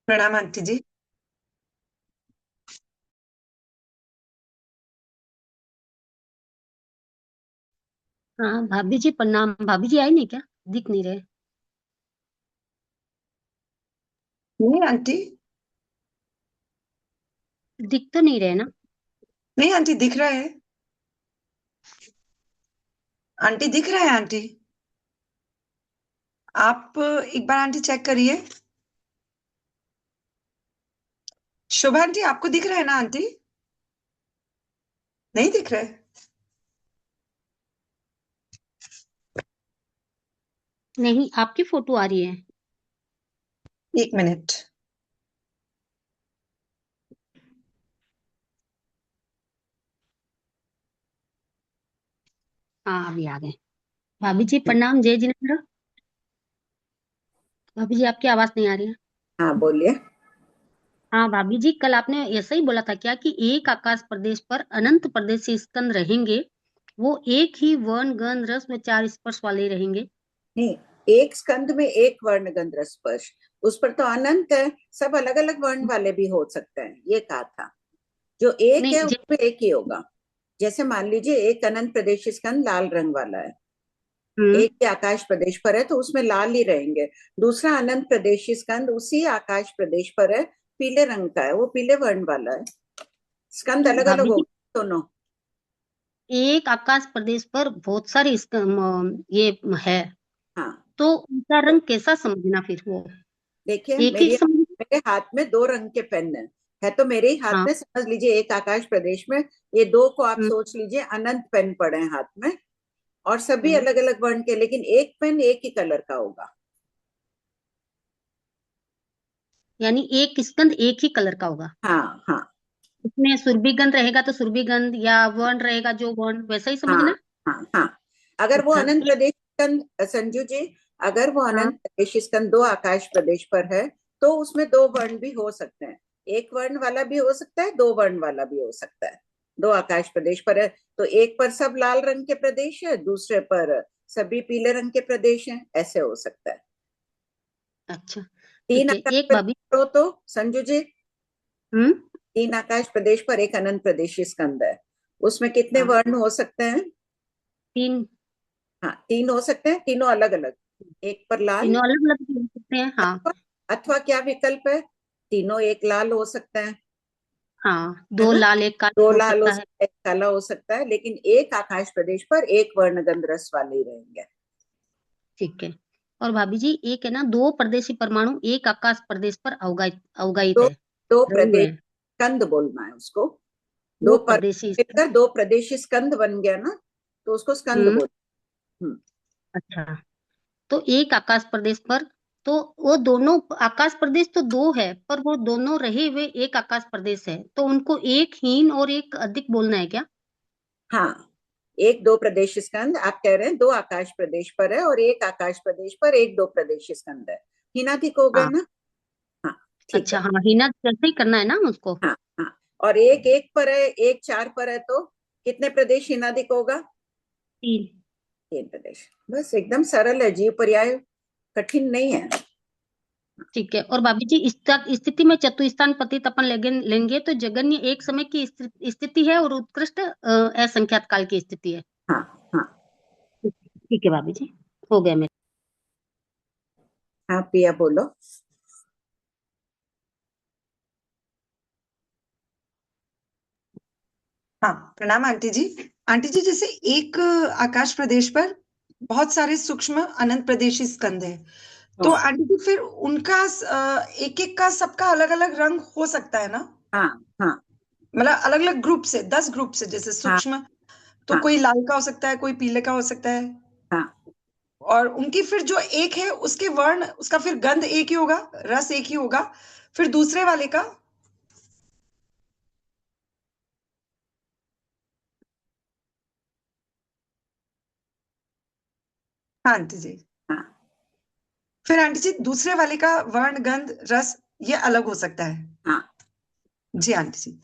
प्रणाम आंटी जी। हाँ भाभी जी प्रणाम। भाभी जी आई नहीं क्या? दिख नहीं रहे। नहीं आंटी। दिख तो नहीं रहे ना। नहीं आंटी दिख रहा है। आंटी दिख रहा है आंटी। आप एक बार आंटी चेक करिए। शोभा आंटी आपको दिख रहा है ना आंटी? नहीं दिख रहा है। नहीं, आपकी फोटो आ रही है। एक मिनट। हाँ अभी आ गए। भाभी जी प्रणाम, जय जिनेन्द्र। भाभी जी आपकी आवाज नहीं आ रही है। हाँ बोलिए। हाँ भाभी जी, कल आपने ऐसा ही बोला था क्या कि एक आकाश प्रदेश पर अनंत प्रदेशी स्कंद रहेंगे। वो एक ही वर्ण गंध रस में चार स्पर्श वाले रहेंगे। नहीं, एक स्कंद में एक वर्ण गंध रस स्पर्श, उस पर तो अनंत है। सब अलग अलग वर्ण वाले भी हो सकते हैं, ये कहा था। जो एक है नहीं उसमें एक ही होगा। जैसे मान लीजिए एक अनंत प्रदेश स्कंद लाल रंग वाला है, हम्म। एक ही आकाश प्रदेश पर है तो उसमें लाल ही रहेंगे। दूसरा अनंत प्रदेश स्कंद उसी आकाश प्रदेश पर है, पीले रंग का है, वो पीले वर्ण वाला है। स्कंद तो अलग अलग भाभी जी, होगा दोनों। एक आकाश प्रदेश पर बहुत सारे ये है, हाँ, तो उनका तो रंग कैसा समझना फिर वो? देखिए एक एक समझ। मेरे हाथ में दो रंग के पेन है तो मेरे ही हाथ हाँ। में समझ लीजिए एक आकाश प्रदेश में ये दो को आप हम्म। सोच लीजिए अनंत पेन पड़े हैं हाथ में। और सभी हम्म। अलग अलग वर्ण के, लेकिन एक पेन एक ही कलर का होगा। यानी एक स्कंद एक ही कलर का होगा। हाँ हाँ उसमें सुरभि गंध रहेगा तो सुरभि गंध, या वर्ण रहेगा जो वर्ण, वैसा ही हाँ समझना। हाँ हाँ। अगर वो अच्छा अनंत प्रदेश स्कंद, संजू जी, अगर वो हाँ। अनंत प्रदेश स्कंद दो आकाश प्रदेश पर है तो उसमें दो वर्ण भी हो सकते हैं। एक वर्ण वाला भी हो सकता है, दो वर्ण वाला भी हो सकता है। दो आकाश प्रदेश पर है तो एक पर सब लाल रंग के प्रदेश है, दूसरे पर सभी पीले रंग के प्रदेश हैं, ऐसे हो सकता है। अच्छा तीन ठीक है, आकाश एक भाभी। प्रदेश हो तो संजू जी, हम्म। तीन आकाश प्रदेश पर एक अनंत प्रदेश स्कंद है, उसमें कितने हाँ, वर्ण हो सकते हैं? तीन। हाँ, तीन हो सकते हैं, तीनों अलग अलग। एक पर लाल, तीनों अलग अलग भी हो सकते हैं, हाँ। अथवा अथवा क्या विकल्प है? तीनों एक लाल हो सकते हैं, हाँ, है दो ना? लाल एक दो काला हो लाल हो सकता है। सकता है, एक काला हो सकता है, लेकिन एक आकाश प्रदेश पर एक वर्ण गंध रस वाले ही रहेंगे। ठीक है। और भाभी जी, एक है ना, दो परदेशी परमाणु एक आकाश प्रदेश पर अवगाहित अवगाहित दो है। दो रही प्रदेश है। स्कंद बोलना है उसको। दो दो पर परदेशी मिलकर दो प्रदेश स्कंद बन गया ना, तो उसको स्कंद हम्म। बोल। अच्छा, तो एक आकाश प्रदेश पर, तो वो दोनों आकाश प्रदेश तो दो है, पर वो दोनों रहे हुए एक आकाश प्रदेश है, तो उनको एक हीन और एक अधिक बोलना है क्या? हाँ, एक दो प्रदेश स्कंद आप कह रहे हैं, दो आकाश प्रदेश पर है और एक आकाश प्रदेश पर एक दो प्रदेश स्कंद है। हिनाधिक हो गया हाँ। ना? हाँ, ठीक अच्छा है। हाँ, हीना जैसे ही करना है ना उसको। हाँ हाँ। और एक एक पर है, एक चार पर है तो कितने प्रदेश हिनाधिक होगा? तीन। तीन प्रदेश। बस एकदम सरल है, जीव पर्याय कठिन नहीं है। ठीक है। और भाभी जी, इस स्थिति में चतुस्थान पतित अपन लेंगे तो जगन्य एक समय की स्थिति है और उत्कृष्ट असंख्यात काल की स्थिति है। हाँ हाँ ठीक है भाभी जी, हो गया मेरे। हाँ, पिया बोलो। हाँ प्रणाम आंटी जी। आंटी जी जैसे एक आकाश प्रदेश पर बहुत सारे सूक्ष्म अनंत प्रदेशी स्कंद है। तो हाँ आंटी जी फिर उनका एक एक का सबका अलग अलग रंग हो सकता है ना? हाँ हाँ मतलब अलग अलग ग्रुप से 10 ग्रुप से जैसे हाँ सूक्ष्म, तो हाँ कोई लाल का हो सकता है, कोई पीले का हो सकता है। हाँ और उनकी फिर जो एक है उसके वर्ण, उसका फिर गंध एक ही होगा, रस एक ही होगा। फिर दूसरे वाले का। हाँ आंटी जी। हाँ फिर आंटी जी दूसरे वाले का वर्ण गंध रस ये अलग हो सकता है। हाँ जी आंटी जी।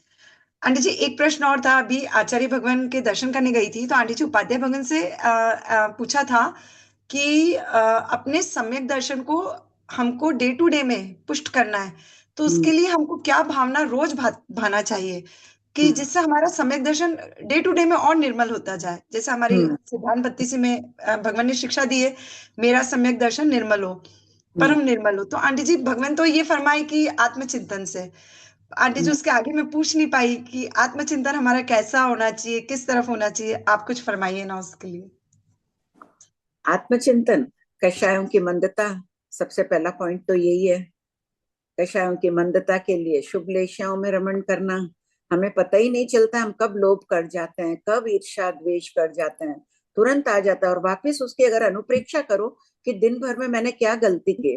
आंटी जी एक प्रश्न और था, अभी आचार्य भगवान के दर्शन करने गई थी तो आंटी जी उपाध्याय भगवान से पूछा था कि अपने सम्यक दर्शन को हमको डे टू डे में पुष्ट करना है। तो उसके लिए हमको क्या भावना रोज भाना चाहिए कि जिससे हमारा सम्यक दर्शन डे टू डे में और निर्मल होता जाए। जैसे हमारी सिद्धांत बत्तीसी में भगवान ने शिक्षा दी है, मेरा सम्यक दर्शन निर्मल हो, परम निर्मल हो। तो आंटी जी भगवान तो ये फरमाए कि आत्मचिंतन से, आंटी जी उसके आगे मैं पूछ नहीं पाई कि आत्मचिंतन हमारा कैसा होना चाहिए, किस तरफ होना चाहिए, आप कुछ फरमाइए ना उसके लिए। आत्मचिंतन, कषायों की मंदता, सबसे पहला पॉइंट तो यही है। कषायों की मंदता के लिए शुभ लेशाओं में रमण करना। हमें पता ही नहीं चलता हम कब लोभ कर जाते हैं, कब ईर्ष्या द्वेष कर जाते हैं, तुरंत आ जाता है। और वापस उसकी अगर अनुप्रेक्षा करो कि दिन भर में मैंने क्या गलती की,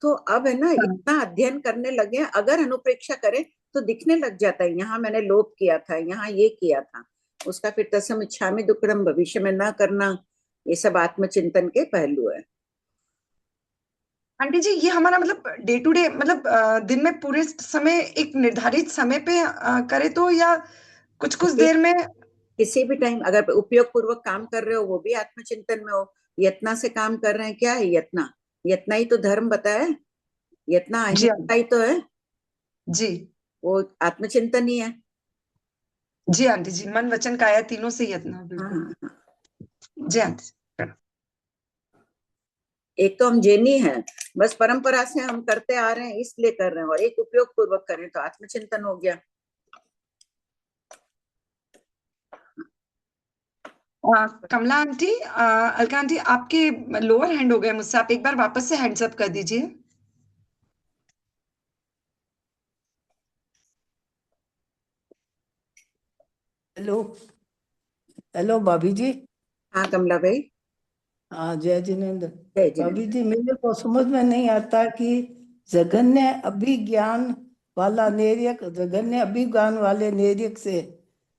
तो अब है ना इतना अध्ययन करने लगे, अगर अनुप्रेक्षा करें तो दिखने लग जाता है, यहाँ मैंने लोभ किया था, यहाँ ये किया था, उसका फिर तस्म इच्छामि दुक्कडम, भविष्य में ना करना। ये सब आत्मचिंतन के पहलू है। आंटी जी ये हमारा मतलब डे टू डे मतलब दिन में पूरे समय एक निर्धारित समय पे करे तो, या कुछ कुछ देर में किसी भी टाइम अगर उपयोग पूर्वक काम कर रहे हो वो भी आत्मचिंतन में हो। यत्ना से काम कर रहे हैं, क्या है यत्ना? यत्ना ही तो धर्म बताया है, यत्ना जी अहिंसा ही तो है, जी वो आत्मचिंतन ही है। जी आंटी जी, मन वचन काया तीनों से यत्न, बिल्कुल। हाँ, जी आंटी जी। एक तो हम जैनी हैं, बस परंपरा से हम करते आ रहे हैं इसलिए कर रहे हैं, और एक उपयोग पूर्वक करें तो आत्मचिंतन हो गया। कमला आंटी, अलका आंटी, आपके लोअर हैंड हो गए मुझसे, आप एक बार वापस से हैंड्स अप कर दीजिए। हेलो, हेलो भाभी जी। हाँ कमला भाई। हाँ जय जिनेन्द्र। जय भाभी जिनेन्द्र। जी मेरे को समझ में नहीं आता कि जगन्य अभिज्ञान वाला नेरियक, जगन्य अभिज्ञान वाले नेरियक से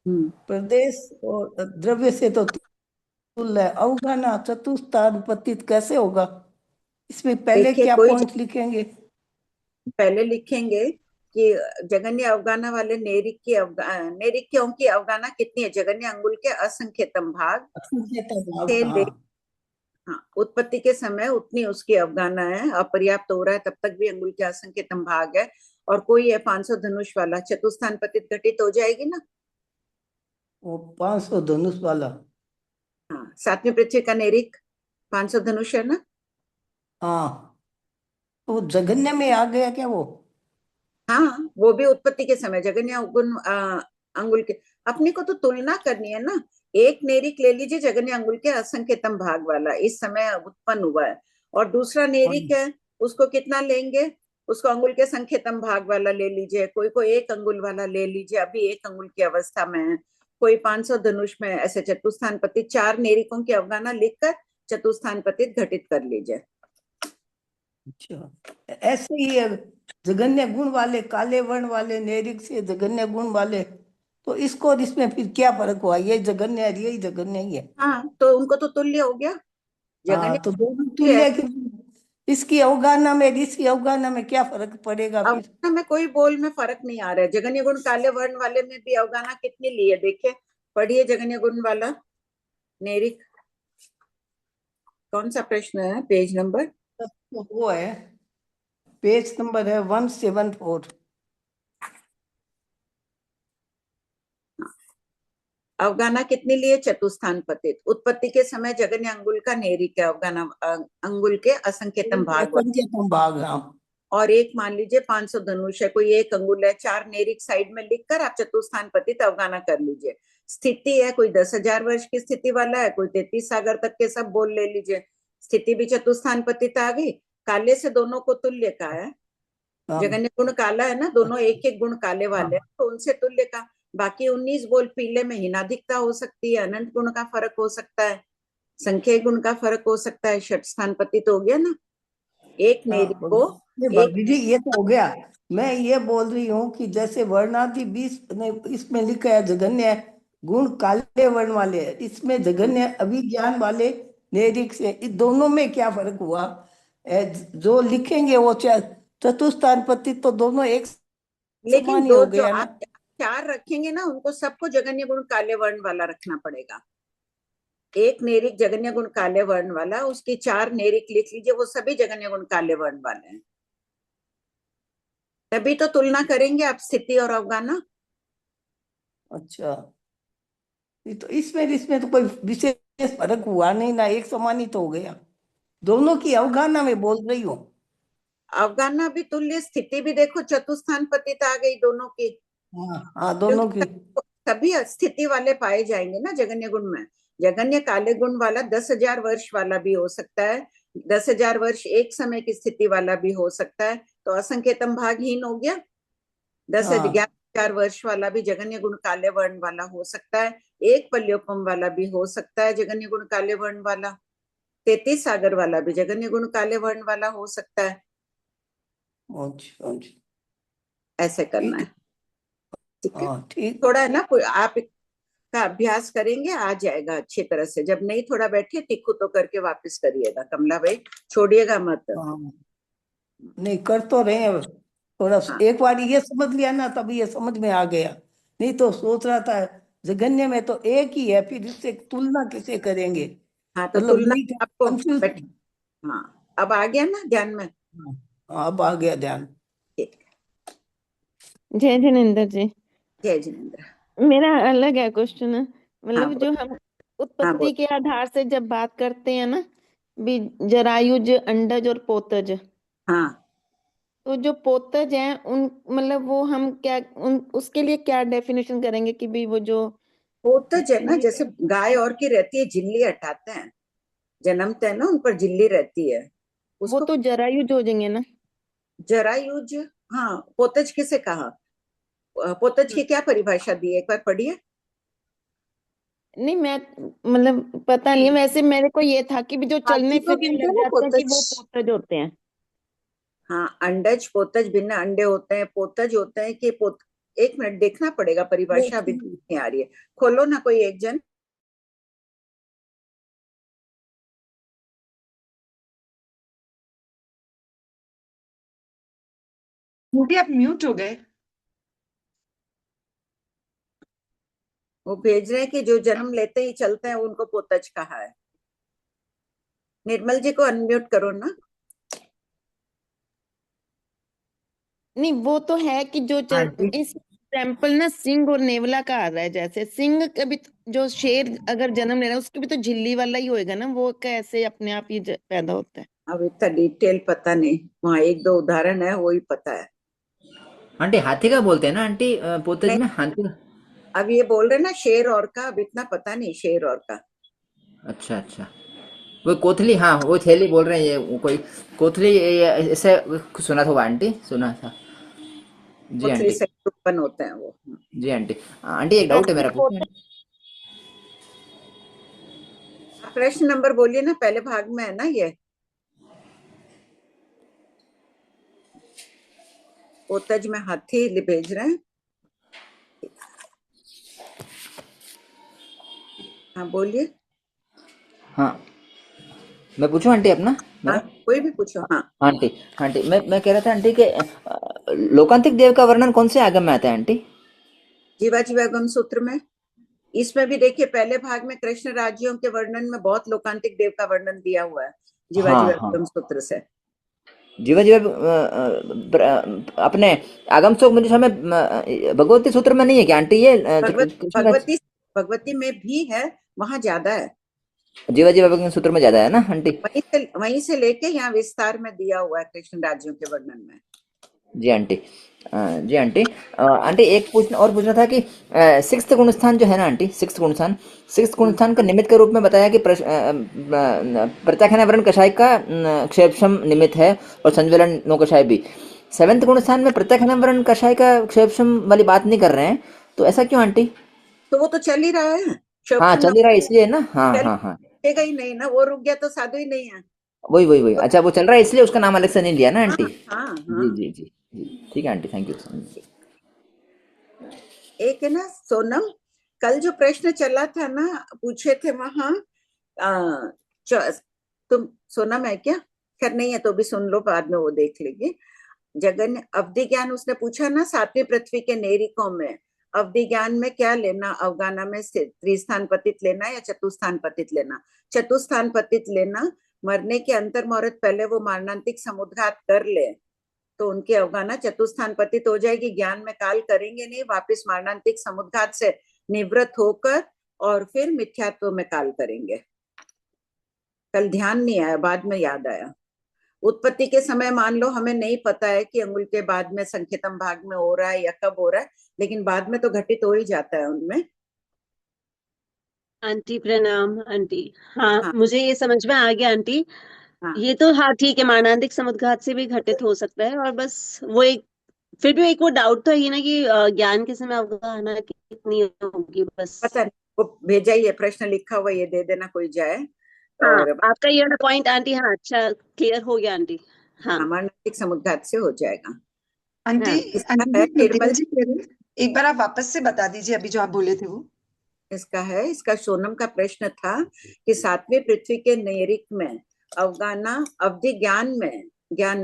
प्रदेश और द्रव्य से तो तुल्य है, अवगाना चतुस्थान पतित कैसे होगा? इसमें पहले देखिए क्या कोई पॉइंट लिखेंगे? पहले लिखेंगे कि जगन्य अवगाना वाले नेरिक की नेरिकों की अवगाना कितनी है, जगन्य अंगुल के असंख्यतम भाग से ले। हाँ, हाँ, उत्पत्ति के समय उतनी उसकी अवगाना है, अपर्याप्त हो रहा है तब तक भी अंगुल के असंख्यतम भाग है। और कोई है 500 धनुष वाला, चतुस्थान पतित घटित हो जाएगी ना। वो 500 धनुष वाला। हाँ, सातवीं पृथ्वी का नेरिक 500 धनुष है ना। हाँ, वो जगन्य में आ गया क्या वो? हाँ, वो भी उत्पत्ति के समय जगन्य अंगुल के। अपने को तो तुलना करनी है ना। एक नेरिक ले लीजिए जगन्य अंगुल के असंख्यतम भाग वाला, इस समय उत्पन्न हुआ है। और दूसरा नेरिक है, उसको कितना लेंगे? उसको अंगुल के संख्यतम भाग वाला ले लीजिए, कोई कोई एक अंगुल वाला ले लीजिए, अभी एक अंगुल की अवस्था में है, कोई 500 धनुष में। ऐसे चतुस्थान पति 4 नेरिकों की अवगाना लिखकर चतुस्थान पति घटित कर लीजिए। अच्छा, ऐसे ही है। जगन्य गुण वाले, काले वर्ण वाले नेरिक से जगन्य गुण वाले, तो इसको और इसमें फिर क्या फर्क हुआ? ये जगन्य है, यही जगन्य ही है। हाँ, तो उनको तो तुल्य हो गया। जगन्य हाँ, तो दोनों है। तुल्य की। इसकी अवगाहना में, इसकी अवगाहना में क्या फर्क पड़ेगा फिर? अवगाहना में कोई बोल में फर्क नहीं आ रहा है। जगन्य गुण काले वर्ण वाले में भी अवगाहना कितनी ली है देखिए, पढ़िए जगन्य गुण वाला नेरिक। कौन सा प्रश्न है? Page number? तो वो है, पेज नंबर है 174। अवगाहना कितनी लिए? चतुस्थान पतित। उत्पत्ति के समय जगन्य अंगुल का नेरिक है अवगाहना, अंगुल के असंख्यतम भाग वाला। संख्यातम भाग, हाँ। और एक मान लीजिए 500 धनुष है, कोई एक अंगुल है, 4 नेरिक साइड में लिखकर आप चतुस्थान पतित अवगाना कर लीजिए। स्थिति है, कोई 10,000 वर्ष की स्थिति वाला है, कोई 33 सागर तक के सब बोल ले लीजिए, स्थिति भी चतुस्थान पतित आ गई। काले से दोनों को तुल्य का है, जगन्य गुण काला है ना, दोनों एक एक गुण काले वाले हैं, तो उनसे तुल्य का। बाकी 19 बोल पीले में हीनाधिकता हो सकती है, अनंत गुण का फर्क हो सकता है, संख्या गुण का फर्क हो सकता है, षट स्थान पतित हो गया ना। एक नेरी को भाभी जी ये तो हो गया। मैं ये बोल रही हूँ कि जैसे वर्णादि 20 ने इसमें लिखा है जगन्य गुण काले वर्ण वाले, इसमें जगन्य अभिज्ञान वाले नेरिक से, इस दोनों में क्या फर्क हुआ? जो लिखेंगे वो चतुस्थान पति, तो दोनों एक लेकिन समान ही दो हो जो गया ना। आप 4 रखेंगे ना, उनको सबको जगन्य गुण काले वर्ण वाला रखना पड़ेगा। एक नेरिक जगन्य गुण काले वर्ण वाला, उसकी 4 नेरिक लिख लीजिए, वो सभी जगन्य गुण काले वर्ण वाले हैं। तभी तो तुलना करेंगे आप स्थिति और अवगाना। अच्छा, ये तो इसमें तो कोई विशेष फर्क हुआ नहीं ना, एक समान ही तो हो गया। दोनों की अवगाहना में बोल रही हूँ। अवगाना भी तुल्य, स्थिति भी देखो चतुस्थान पतित आ गई दोनों की, हाँ हाँ, दोनों की। क्योंकि सभी स्थिति वाले पाए जाएंगे ना जगन्य गुण में। जगन्य काले गुण वाला 10,000 वर्ष वाला भी हो सकता है, 10,000 वर्ष एक समय की स्थिति वाला भी हो सकता है, तो असंकेतम भागहीन हो गया। 10,000 वर्ष वाला भी जगन्य गुण काले वर्ण वाला हो सकता है, एक पल्योपम वाला भी हो सकता है जगन्य गुण काले वर्ण वाला, 33 सागर वाला भी जगन्य गुण काले वर्ण वाला हो सकता है। अच्छा अच्छा, ऐसे करना ठीक है, ठीक है। हाँ ठीक। थोड़ा है ना, आप का अभ्यास करेंगे आ जाएगा अच्छी तरह से। जब नहीं थोड़ा बैठे टिक्कू तो करके वापस करिएगा कमला भाई, छोड़िएगा मत। हाँ नहीं, कर तो रहे हैं थोड़ा। हाँ एक बार ये समझ लिया ना, तभी ये समझ में आ गया। नहीं तो सोच रहा था जगन्य में तो एक ही है, फिर इससे तुलना कैसे करेंगे, हाँ, तो मतलब तुलना नहीं आपको कंफ्यूज। बैठ, हाँ अब आ गया ना ध्यान में। अब आ गया ध्यान। ठीक, जय जिनेन्द्र जी। जय जिनेन्द्र। मेरा अलग है क्वेश्चन, हाँ मतलब जो बोल, हम हाँ उत्पत्ति बोल। के आधार से जब बात करते हैं ना, भी जरायुज, अंडज और पोतज, हाँ, तो जो पोतज हैं उन, मतलब वो हम क्या उसके लिए क्या डेफिनेशन करेंगे कि भी वो जो वो तो जो है ना, जैसे गाय और की रहती है, झिल्ली हटाते हैं, जन्मते हैं ना उन पर झिल्ली रहती है, वो उसको तो जरायुज हो जाएंगे ना। जरायुज। हाँ, पोतज किसे कहा, पोतज की क्या परिभाषा दी है एक बार पढ़िए। नहीं मैं, मतलब पता नहीं है, वैसे मेरे को ये था कि भी जो चलने हाथी को फिरने गिनते हैं लग ना जाते हैं कि पोतज। वो पोतज होते हैं। हाँ, अंडज पोतज भिन्न अंडे होते हैं, पोतज होते हैं कि एक मिनट देखना पड़ेगा, परिभाषा अभी नहीं आ रही है, खोलो ना कोई एक जन। दीदी आप म्यूट हो गए। वो भेज रहे हैं कि जो जन्म लेते ही चलते हैं उनको पोतज कहा है। निर्मल जी को अनम्यूट करो ना। नहीं वो तो है कि जो इस एग्जाम्पल ना सिंह और नेवला का आ रहा है, जैसे सिंह कभी जो शेर अगर जन्म ले रहा है उसकी भी तो झिल्ली वाला ही होएगा ना, वो कैसे अपने आप ही पैदा होता है। अब इतना डिटेल पता नहीं, वहाँ एक दो उदाहरण है वो ही पता है। आंटी हाथी का बोलते हैं ना आंटी, पोतज नहीं, में हाथी का। अब ये बोल रहे ना शेर और का, अब इतना पता नहीं शेर और का। अच्छा अच्छा, वो कोथली, हाँ वो थैली बोल रहे हैं, ये वो कोई कोथली ऐसे सुना था वो आंटी, सुना था। जी कोथली आंटी। से उत्पन्न होते हैं वो। जी आंटी। आंटी एक डाउट है मेरा, पूछें? प्रश्न नंबर बोलिए ना, पहले भाग में है ना ये। पोतज में हाथी भेज रहे हैं। हाँ बोलिए। हाँ मैं पूछूं आंटी अपना हाँ मेरा? कोई भी पूछो। हाँ, आंटी आंटी मैं कह रहा था आंटी के लोकांतिक देव का वर्णन कौन से आगम में आता है आंटी? जीवागम सूत्र में। इसमें भी देखिए पहले भाग में कृष्ण राज्यों के वर्णन में बहुत लोकांतिक देव का वर्णन दिया हुआ है हाँ हाँ, जीवागम सूत्र से। जीवा जीवा अपने आगम शोक मुझे समय भगवती सूत्र में नहीं है क्या आंटी ये? कृष्ण भगवती भगवती में भी है, वहां ज्यादा है। जीवा जीवा भगवती सूत्र में ज्यादा है ना आंटी? वहीं से लेके यहाँ विस्तार में दिया हुआ है कृष्ण राज्यों के वर्णन में। जी आंटी। जी आंटी। आंटी एक और पूछना था कि सिक्स्थ गुणस्थान जो है ना आंटी, सिक्स्थ गुणस्थान का निमित्त के रूप में बताया कि प्रत्याख्यान वर्ण कषाय का क्षेपशम निमित्त है और संज्वलन नो कषाय भी। सेवेंथ गुणस्थान में प्रत्याख्यान वर्ण कषाय का क्षेपशम वाली बात नहीं कर रहे हैं, तो ऐसा क्यों आंटी? तो वो तो चल ही रहा है, हाँ चल ही रहा है इसलिए ना। हाँ हाँ हाँ, चलेगा ही नहीं ना, वो रुक गया तो साधु ही नहीं है। वही अच्छा, वो चल रहा है इसलिए उसका नाम अलग से नहीं लिया ना आंटी? हाँ हाँ जी जी जी जी, ठीक है आंटी, थैंक यू। एक है ना सोनम, कल जो प्रश्न चला था ना, पूछे थे वहां, तुम सोनम है क्या? खैर नहीं है तो भी सुन लो, बाद में वो देख लेंगे। जगन अवधि ज्ञान उसने पूछा ना, सातवीं पृथ्वी के नेरिकों में अवधि ज्ञान में क्या लेना, अवगाना में त्रिस्थान पतित लेना या चतुस्थान पतित लेना? चतुस्थान पतित लेना, मरने के अंतर मुहूर्त पहले वो मारणांतिक समुद्घात कर ले तो उनकी अवगाना चतुस्थान पतित हो जाएगी, ज्ञान में काल करेंगे नहीं, वापिस मारणांतिक समुद्घात से निवृत्त होकर और फिर मिथ्यात्व में काल करेंगे। कल ध्यान नहीं आया, बाद में याद आया। उत्पत्ति के समय मान लो हमें नहीं पता है कि अंगुल के बाद में संकेतम भाग में हो रहा है या कब हो रहा है, लेकिन बाद में तो घटित हो ही जाता है उनमें। आंटी प्रणाम आंटी। हाँ, हाँ मुझे ये समझ में आ गया आंटी। हाँ ये तो हाँ ठीक है, मारणांतिक समुद्घात से भी घटित हो सकता है। और बस वो एक, फिर भी एक वो डाउट तो है ना कि ज्ञान के समय अवगाहना कितनी होगी बस। पता नहीं, वो भेजा ही है, प्रश्न लिखा हुआ, ये दे देना कोई जाए। हाँ, और आपका ये पॉइंट आंटी, हाँ अच्छा क्लियर हो गया आंटी। हाँ मारणांतिक समुद्घात से हो जाएगा। आंटी, हाँ इसका आंटी है जी, निर्मल, निर्मल जी कह रहे हैं, एक बार आप वापस से बता दीजिए अभी जो आप बोले थे वो। इसका सोनम का प्रश्न था कि सातवीं पृथ्वी के नैरिक में अवगाना अवधि ज्ञान में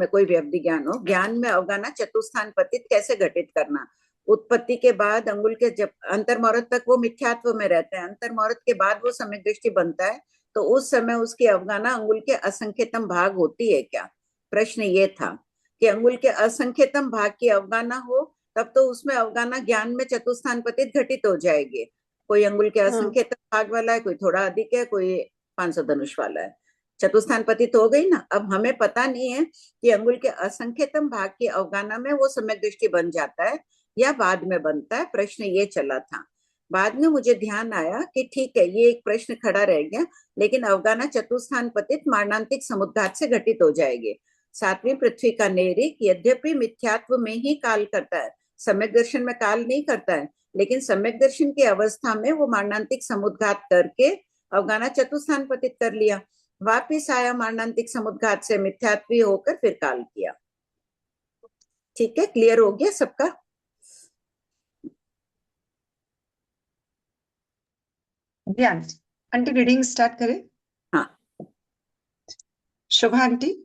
कोई भी अवधि ज्ञान हो, ज्ञान में अवगाना चतुस्थान पतित कैसे घटित करना। उत्पत्ति के बाद अंगुल के जब अंतर्मुहूर्त तक वो मिथ्यात्व में रहते हैं, अंतर्मुहूर्त के बाद वो सम्यक दृष्टि बनता है, तो उस समय उसकी अवगाना अंगुल के असंख्यतम भाग होती है क्या। प्रश्न ये था कि अंगुल के असंख्यतम भाग की अवगाना हो तब तो उसमें अवगाना ज्ञान में चतुस्थान पतित घटित हो जाएगी। कोई अंगुल के हाँ असंख्यतम भाग वाला है, कोई थोड़ा अधिक है, कोई 500 धनुष वाला है, चतुस्थान पतित हो गई ना। अब हमें पता नहीं है कि अंगुल के असंख्यतम भाग की अवगाना में वो सम्यक दृष्टि बन जाता है या बाद में बनता है। प्रश्न ये चला था। बाद में मुझे ध्यान आया कि ठीक है, ये एक प्रश्न खड़ा रह गया, लेकिन अवगाना चतुस्थान पतित मारणांतिक समुद्घात से घटित हो जाएगी। सातवीं पृथ्वी का नेरिक यद्यपि मिथ्यात्व में ही काल करता है, सम्यक दर्शन में काल नहीं करता है, लेकिन सम्यक दर्शन की अवस्था में वो मारणांतिक समुद्घात करके अवगाना चतुस्थान पतित कर लिया, वापिस आया मारणांतिक समुद्घात से मिथ्यात्वी होकर फिर काल किया। ठीक है, क्लियर हो गया सबका। जी आंटी, आंटी रीडिंग स्टार्ट करें। हाँ शोभा आंटी।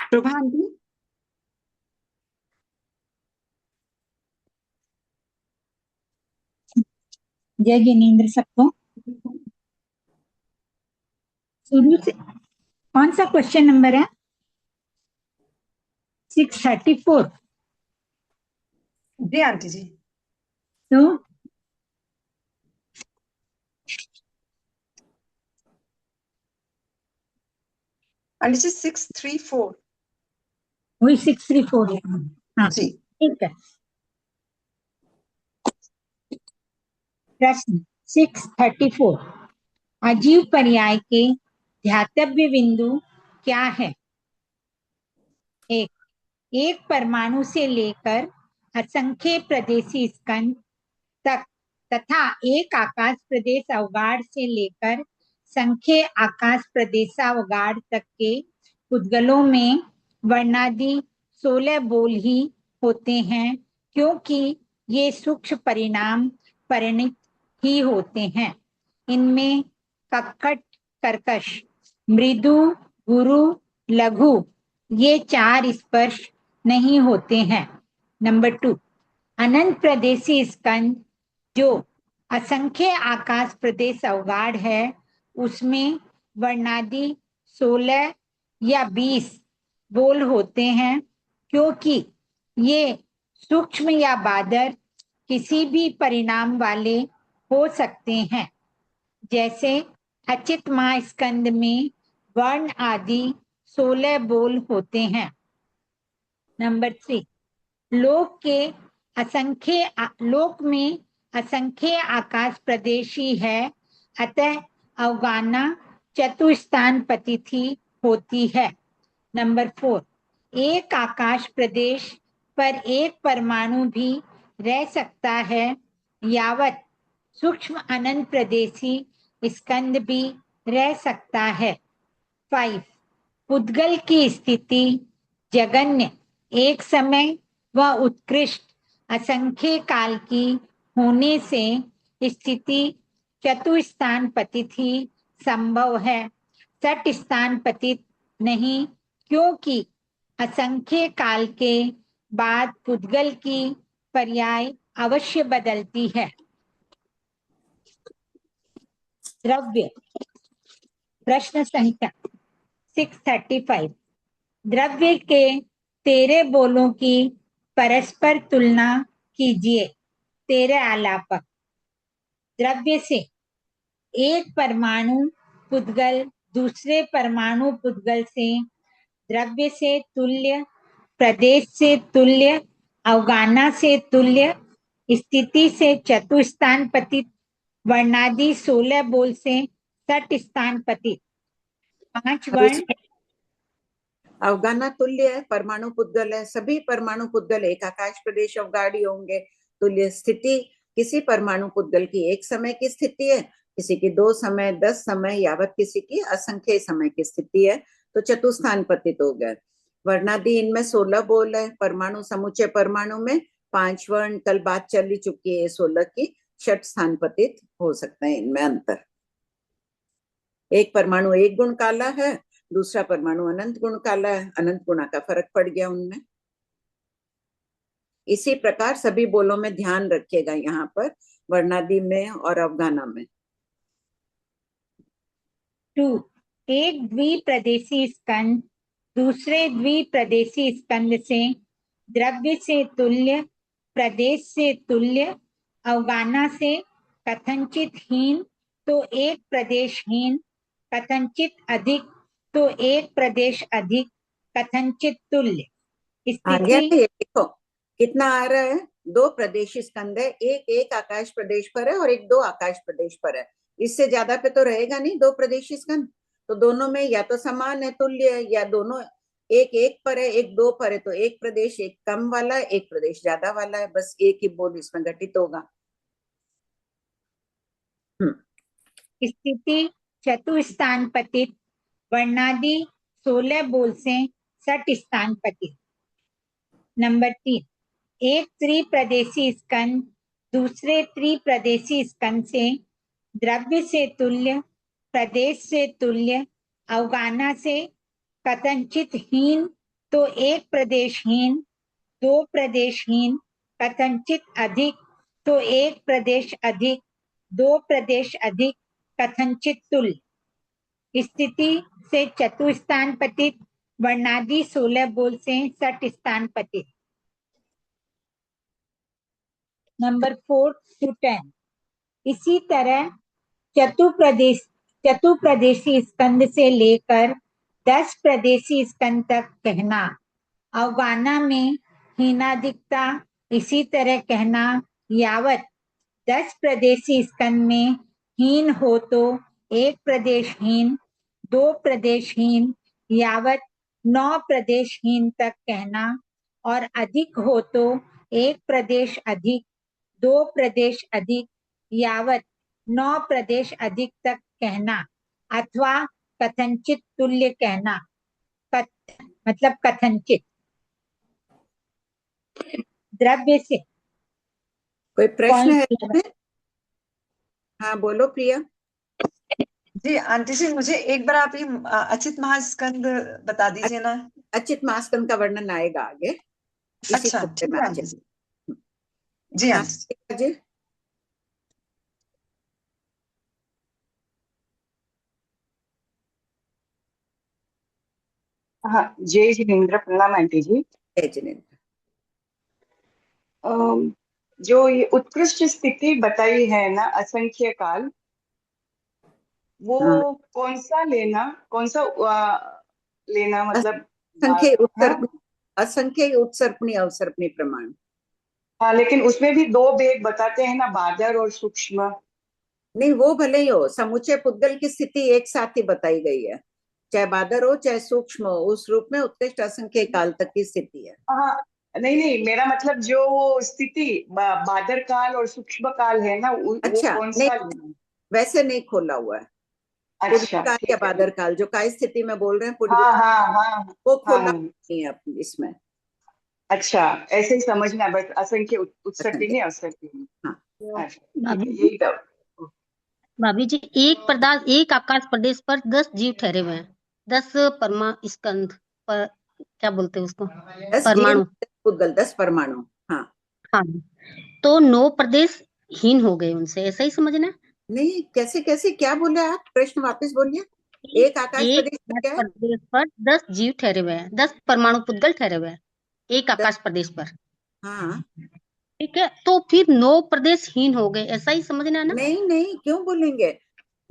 शोभा आंटी। जय जिनेन्द्र सबको। शुरू से कौन सा क्वेश्चन नंबर है? 634। जी आंटी जी। तो आंटी जी 634। वही 634 है। हाँ जी ठीक है। प्रश्न 634, अजीव पर्याय के ध्यातव्य बिंदु क्या है? एक परमाणु से लेकर असंख्य प्रदेशी स्कंद तक तथा एक आकाश प्रदेश अवगाढ़ से लेकर संख्य आकाश प्रदेशावगाढ़ तक के उद्गलों में वर्णादि 16 बोल ही होते हैं, क्योंकि ये सूक्ष्म परिणाम परिणित ही होते हैं। इनमें कक्कट, कर्कश, मृदु, गुरु, लघु ये 4 स्पर्श नहीं होते हैं। नंबर 2, अनंत प्रदेशी स्कंद जो असंख्य आकाश प्रदेश अवगाढ़ है, उसमें वर्णादि 16 या 20 बोल होते हैं, क्योंकि ये सूक्ष्म या बादर किसी भी परिणाम वाले हो सकते हैं। जैसे अचित माह स्कंद में वर्ण आदि 16 बोल होते हैं। नंबर 3, लोक में असंख्य आकाश प्रदेशी है, अतः अवगाना चतुस्थान पतिथि होती है। नंबर 4, एक आकाश प्रदेश पर एक परमाणु भी रह सकता है, यावत सूक्ष्म अनंत प्रदेशी स्कंद भी रह सकता है। 5, उद्गल की स्थिति जगन्य, एक समय व उत्कृष्ट असंख्य काल की होने से स्थिति चतुस्थान पतित ही संभव है, षट स्थान पतित नहीं, क्योंकि असंख्य काल के बाद उद्गल की पर्याय अवश्य बदलती है। द्रव्य प्रश्न संख्या 635 द्रव्य के 13 बोलों की परस्पर तुलना कीजिए। 13 आलापक। द्रव्य से एक परमाणु पुद्गल दूसरे परमाणु पुद्गल से, द्रव्य से तुल्य, प्रदेश से तुल्य, अवगाना से तुल्य, स्थिति से चतुस्थान पतित, वर्णादि 16 बोल से सट स्थान पतित। 5 वर्ण अवगाना तुल्य है, परमाणु पुद्गल है, सभी परमाणु पुद्गल एक आकाश प्रदेश अवगाड़ी होंगे। तुल्य स्थिति किसी परमाणु पुद्गल की एक समय की स्थिति है, किसी की 2 समय 10 समय यावत किसी की असंख्य समय की स्थिति है, तो चतुस्थान पतित हो गए। वर्णादि इनमें 16 बोल है। परमाणु समुच्चय परमाणु में 5 वर्ण, कल बात चली चुकी है 16 की, षट स्थान पतित हो सकते हैं इनमें अंतर। एक परमाणु एक गुण काला है, दूसरा परमाणु अनंत गुण काला है, अनंत गुणा का फर्क पड़ गया उनमें। इसी प्रकार सभी बोलों में ध्यान रखिएगा, यहाँ पर वर्णादि में और अवगाना में। 2 एक द्विप्रदेशी स्कंद दूसरे द्विप्रदेशी स्कंद से, द्रव्य से तुल्य, प्रदेश से तुल्य, अवगाना से कथनचित हीन तो एक प्रदेश हीन, कथनचित अधिक तो एक प्रदेश अधिक, कथनचित तुल्य। आ गया स्थिति ये देखो कितना आ रहा है। 2 प्रदेशी स्कंद है, एक आकाश प्रदेश पर है और एक 2 आकाश प्रदेश पर है। इससे ज्यादा पे तो रहेगा नहीं 2 प्रदेशी स्कंद, तो दोनों में या तो समान है तुल्य है, या दोनों एक पर है एक 2 पर है, तो एक प्रदेश एक कम वाला है एक प्रदेश ज्यादा वाला है, बस एक ही बोल इसमें घटित होगा। स्थिति चतुस्थान पतित, वर्णादि 16 बोल से सट स्थान पतित। नंबर 3 एक त्रिप्रदेशी स्कंद दूसरे त्रिप्रदेशी स्कंद से, द्रव्य से तुल्य, प्रदेश से तुल्य, अवगाना से कथनचित हीन तो एक प्रदेश हीन, 2 प्रदेश हीन, कथनचित अधिक तो एक प्रदेश अधिक, 2 प्रदेश अधिक, कथनचित तुल्य। स्थिति से चतुस्थान पतित, वर्णादि 16 बोल से सट स्थान पतित। नंबर 4 to 10 इसी तरह चतुप्रदेशी स्कंद से लेकर 10 प्रदेशी स्कंद तक कहना। अवगाना में हीनाधिकता इसी तरह कहना, यावत 10 प्रदेशी स्कंद में हीन हो तो एक प्रदेश हीन, 2 प्रदेश हीन, यावत 9 प्रदेश हीन तक कहना, और अधिक हो तो एक प्रदेश अधिक, 2 प्रदेश अधिक, यावत 9 प्रदेश अधिक तक कहना, अथवा कथनचित तुल्य कहना। मतलब कथनचित। द्रव्य से कोई प्रश्न है इसमें? हाँ बोलो प्रिया। जी आंटी जी, मुझे एक बार आप ये अचित महास्कंद बता दीजिए ना। अचित महास्कंद का वर्णन आएगा आगे। अच्छा ठीक है आंटी जी। जी आंटी जी। हाँ, जय जिनेन्द्र, प्रणाम आंटी जी। जय जिनेन्द्र। जो ये उत्कृष्ट स्थिति बताई है ना, असंख्य काल, वो कौन सा लेना मतलब असंख्य उत्सर्पणी अवसर्पणी प्रमाण। हाँ, लेकिन उसमें भी 2 भेद बताते हैं ना, बादर और सूक्ष्म। नहीं वो भले ही हो, समुच्चय पुद्गल की स्थिति एक साथ ही बताई गई है, चाहे बादर हो चाहे सूक्ष्म हो, उस रूप में उत्कृष्ट असंख्य काल तक की स्थिति है। हाँ नहीं, मेरा मतलब जो वो स्थिति बादर काल और सूक्ष्म काल है ना, अच्छा, वो कौन नहीं, सा? वैसे नहीं खोला हुआ है। अच्छा, काल या बादर काल जो काय स्थिति में बोल रहे हैं, वो खोला नहीं है इसमें। अच्छा, ऐसे ही समझना, बस असंख्य उत्सर्पणी नहीं अवसर्पणी। भाभी भाभी जी, एक आकाश प्रदेश पर 10 जीव ठहरे हुए हैं, 10 परमा स्कंद पर, क्या बोलते हैं उसको, 10 परमाणु, पुद्गल 10 परमाणु। हाँ हाँ, तो 9 प्रदेश हीन हो गए उनसे, ऐसा ही समझना। नहीं, कैसे कैसे क्या बोले आप? प्रश्न वापस बोलिए। एक आकाश एक प्रदेश में आकाश क्या है? प्रदेश पर 10 जीव ठहरे हुए हैं, 10 परमाणु पुद्गल ठहरे हुए हैं एक आकाश प्रदेश पर। हाँ, ठीक है, तो फिर 9 प्रदेशहीन हो गए, ऐसा ही समझना है ना? नहीं नहीं, क्यों बोलेंगे?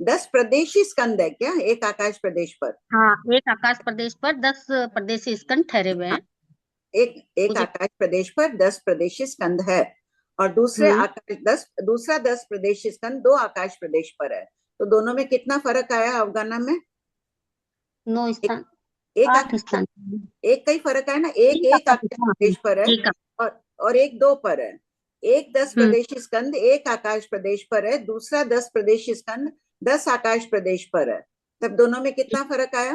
10 प्रदेशी स्कंद है क्या एक आकाश प्रदेश पर? हाँ, एक आकाश प्रदेश पर 10 प्रदेशी स्कंद ठहरे हुए हाँ, हैं। एक मुझे आकाश प्रदेश पर 10 प्रदेशी स्कंद है, और दूसरा 10 प्रदेशी स्कंद 2 आकाश प्रदेश पर है। तो दोनों में कितना फर्क आया अवगाना में? 9 एक, स्थान, एक 8 स्थान, एक का ही फर्क है ना। एक एक आकाश प्रदेश पर है, एक और एक 2 पर है। एक 10 प्रदेशी स्कंद एक आकाश प्रदेश पर है, दूसरा 10 प्रदेशी स्कंद 10 आकाश प्रदेश पर है। तब दोनों में कितना फर्क आया?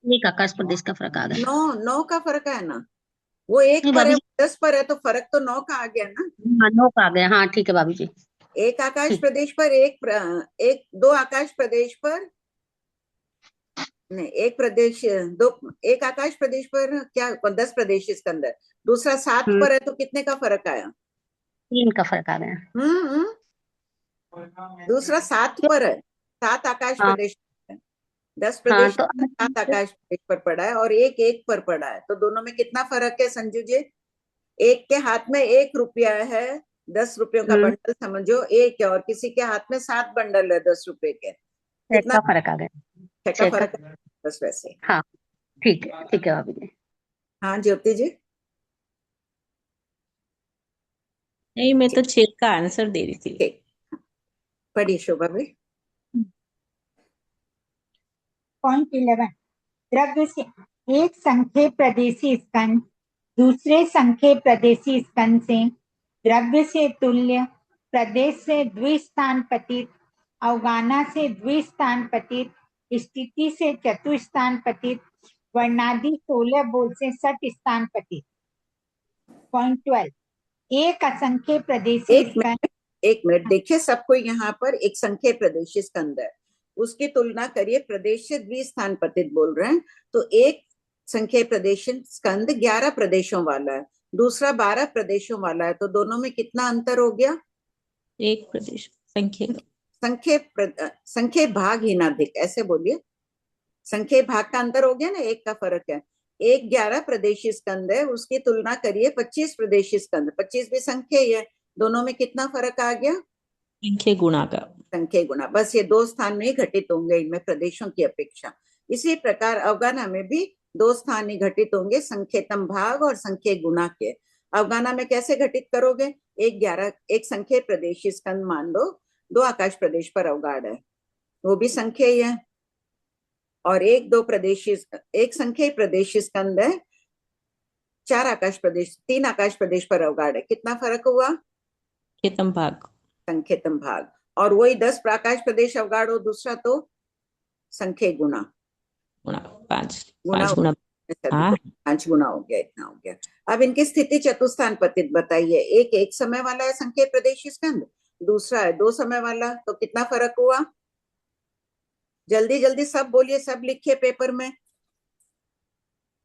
एक आकाश प्रदेश का फर्क आ गया। 9 का फर्क है ना। वो 1 नहीं पर है, भाभी जी, 10 पर है, तो फर्क तो 9 का आ गया ना। हाँ 9 का आ गया। हाँ ठीक है भाभी जी। एक आकाश ठीक, प्रदेश पर एक 2 आकाश प्रदेश पर, नहीं, एक आकाश प्रदेश पर क्या 10 प्रदेश स्कंद है, दूसरा 7 पर है, तो कितने का फर्क आया? 3 का फर्क आ गया। हम्म। दूसरा 7 पर है, 7 आकाश हाँ प्रदेश है। 10 हाँ, प्रदेश तो 7 आकाश प्रदेश पर पड़ा है, और एक 1 पर पड़ा है। तो दोनों में कितना फर्क है संजू जी? एक के हाथ में 1 रुपया है, 10 रुपयों का बंडल समझो एक है, और किसी के हाथ में 7 बंडल है 10 रुपए के। 6 कितना का फर्क आ गया। 6 का 6 का, फर्क है? बस वैसे। हाँ ठीक है भाभी जी। हाँ ज्योति जी, नहीं, मैं तो 6 का आंसर दे रही थी। ठीक, पढ़िए शोभा भाई। पॉइंट 11, द्रव्य से एक संख्य प्रदेशी स्कंद दूसरे संख्य प्रदेशी स्कंद से द्रव्य से तुल्य, प्रदेश से द्विस्थान पतित, अवगाना से द्विस्थान पतित, स्थिति से चतुस्थान पतित, वर्णादि 16 बोल से 60 स्थान पतित। पॉइंट 12, एक असंख्य प्रदेशी स्कंद। एक मिनट देखिए, सबको यहाँ पर एक संख्य प्रदेशी स्कंद है, उसकी तुलना करिए प्रदेश से द्विस्थान पतित बोल रहे हैं। तो एक संख्य प्रदेश स्कंद 11 प्रदेशों वाला है, दूसरा 12 प्रदेशों वाला है। तो दोनों में कितना अंतर हो गया? एक प्रदेश संख्य भाग हीनाधिक, ऐसे बोलिए। संख्य भाग का अंतर हो गया ना, एक का फर्क है। एक 11 प्रदेशी स्कंद है, उसकी तुलना करिए 25 प्रदेशी स्कंद, 25 भी संख्या ही है। दोनों में कितना फर्क आ गया? संख्या गुणा का। संख्या गुणा, बस ये 2 स्थान में ही घटित होंगे इनमें प्रदेशों की अपेक्षा। इसी प्रकार अवगाना में भी 2 स्थान ही घटित होंगे, संख्यतम भाग और संख्या गुणा के। अवगाना में कैसे घटित करोगे? एक संख्या प्रदेशी स्कंद मान लो 2 आकाश प्रदेश पर अवगाढ़ है, वो भी संख्या ही है, और एक संख्या प्रदेशी स्कंद है 3 आकाश प्रदेश पर अवगाढ़ है। कितना फर्क हुआ? संख्यतम भाग। और वही 10 आकाश प्रदेश अवगाढ़ हो दूसरा, तो संख्या गुणा 5 गुना हो गया, इतना हो गया। अब इनकी स्थिति चतुस्थान पतित बताइए। एक समय वाला है संख्या प्रदेशी स्कंद, दूसरा है 2 समय वाला, तो कितना फर्क हुआ? जल्दी जल्दी सब बोलिए, सब लिखिए पेपर में,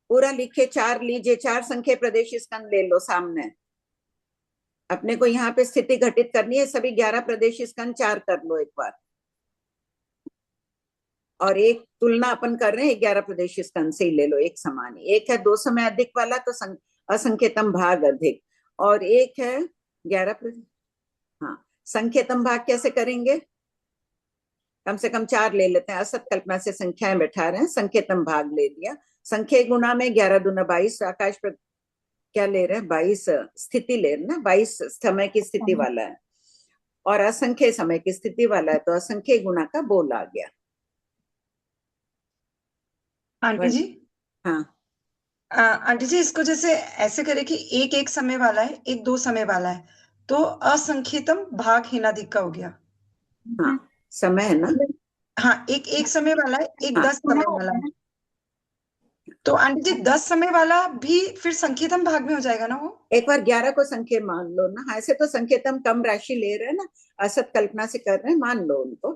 पूरा लिखिए। 4 लीजिए, 4 संख्या प्रदेशी स्कंद ले लो सामने। अपने को यहाँ पे स्थिति घटित करनी है, सभी 11 प्रदेशी स्कंद 4 कर लो एक बार, और एक तुलना अपन कर रहे हैं 11 प्रदेशी स्कंद से ही ले लो, एक समान। एक है 2 समय अधिक वाला, तो असंख्यतम भाग अधिक, और एक है 11। हाँ, संख्यतम भाग कैसे करेंगे? कम से कम 4 ले लेते हैं, असत कल्पना से संख्याएं बैठा रहे हैं, संख्यतम भाग ले लिया। संख्या गुणा में 11 दूना 22 आकाश पर क्या ले रहे हैं? 22 स्थिति ले रहे हैं ना, 22 समय की स्थिति वाला है, और असंख्य समय की स्थिति वाला है, तो असंख्य गुणा का बोल आ गया। आंटी जी, हाँ आंटी जी, इसको जैसे ऐसे करें कि एक समय वाला है, एक 2 समय वाला है, तो असंख्यतम भाग हीनाधिक का हो गया। हाँ, समय है ना। हाँ, एक समय वाला है, एक हाँ। 10 समय वाला है। तो आंटी जी 10 समय वाला भी फिर संख्यतम भाग में हो जाएगा ना वो? एक बार 11 को संख्या मान लो ना। हाँ, ऐसे तो संख्यतम कम राशि ले रहे हैं ना, असत कल्पना से कर रहे हैं, मान लो उनको।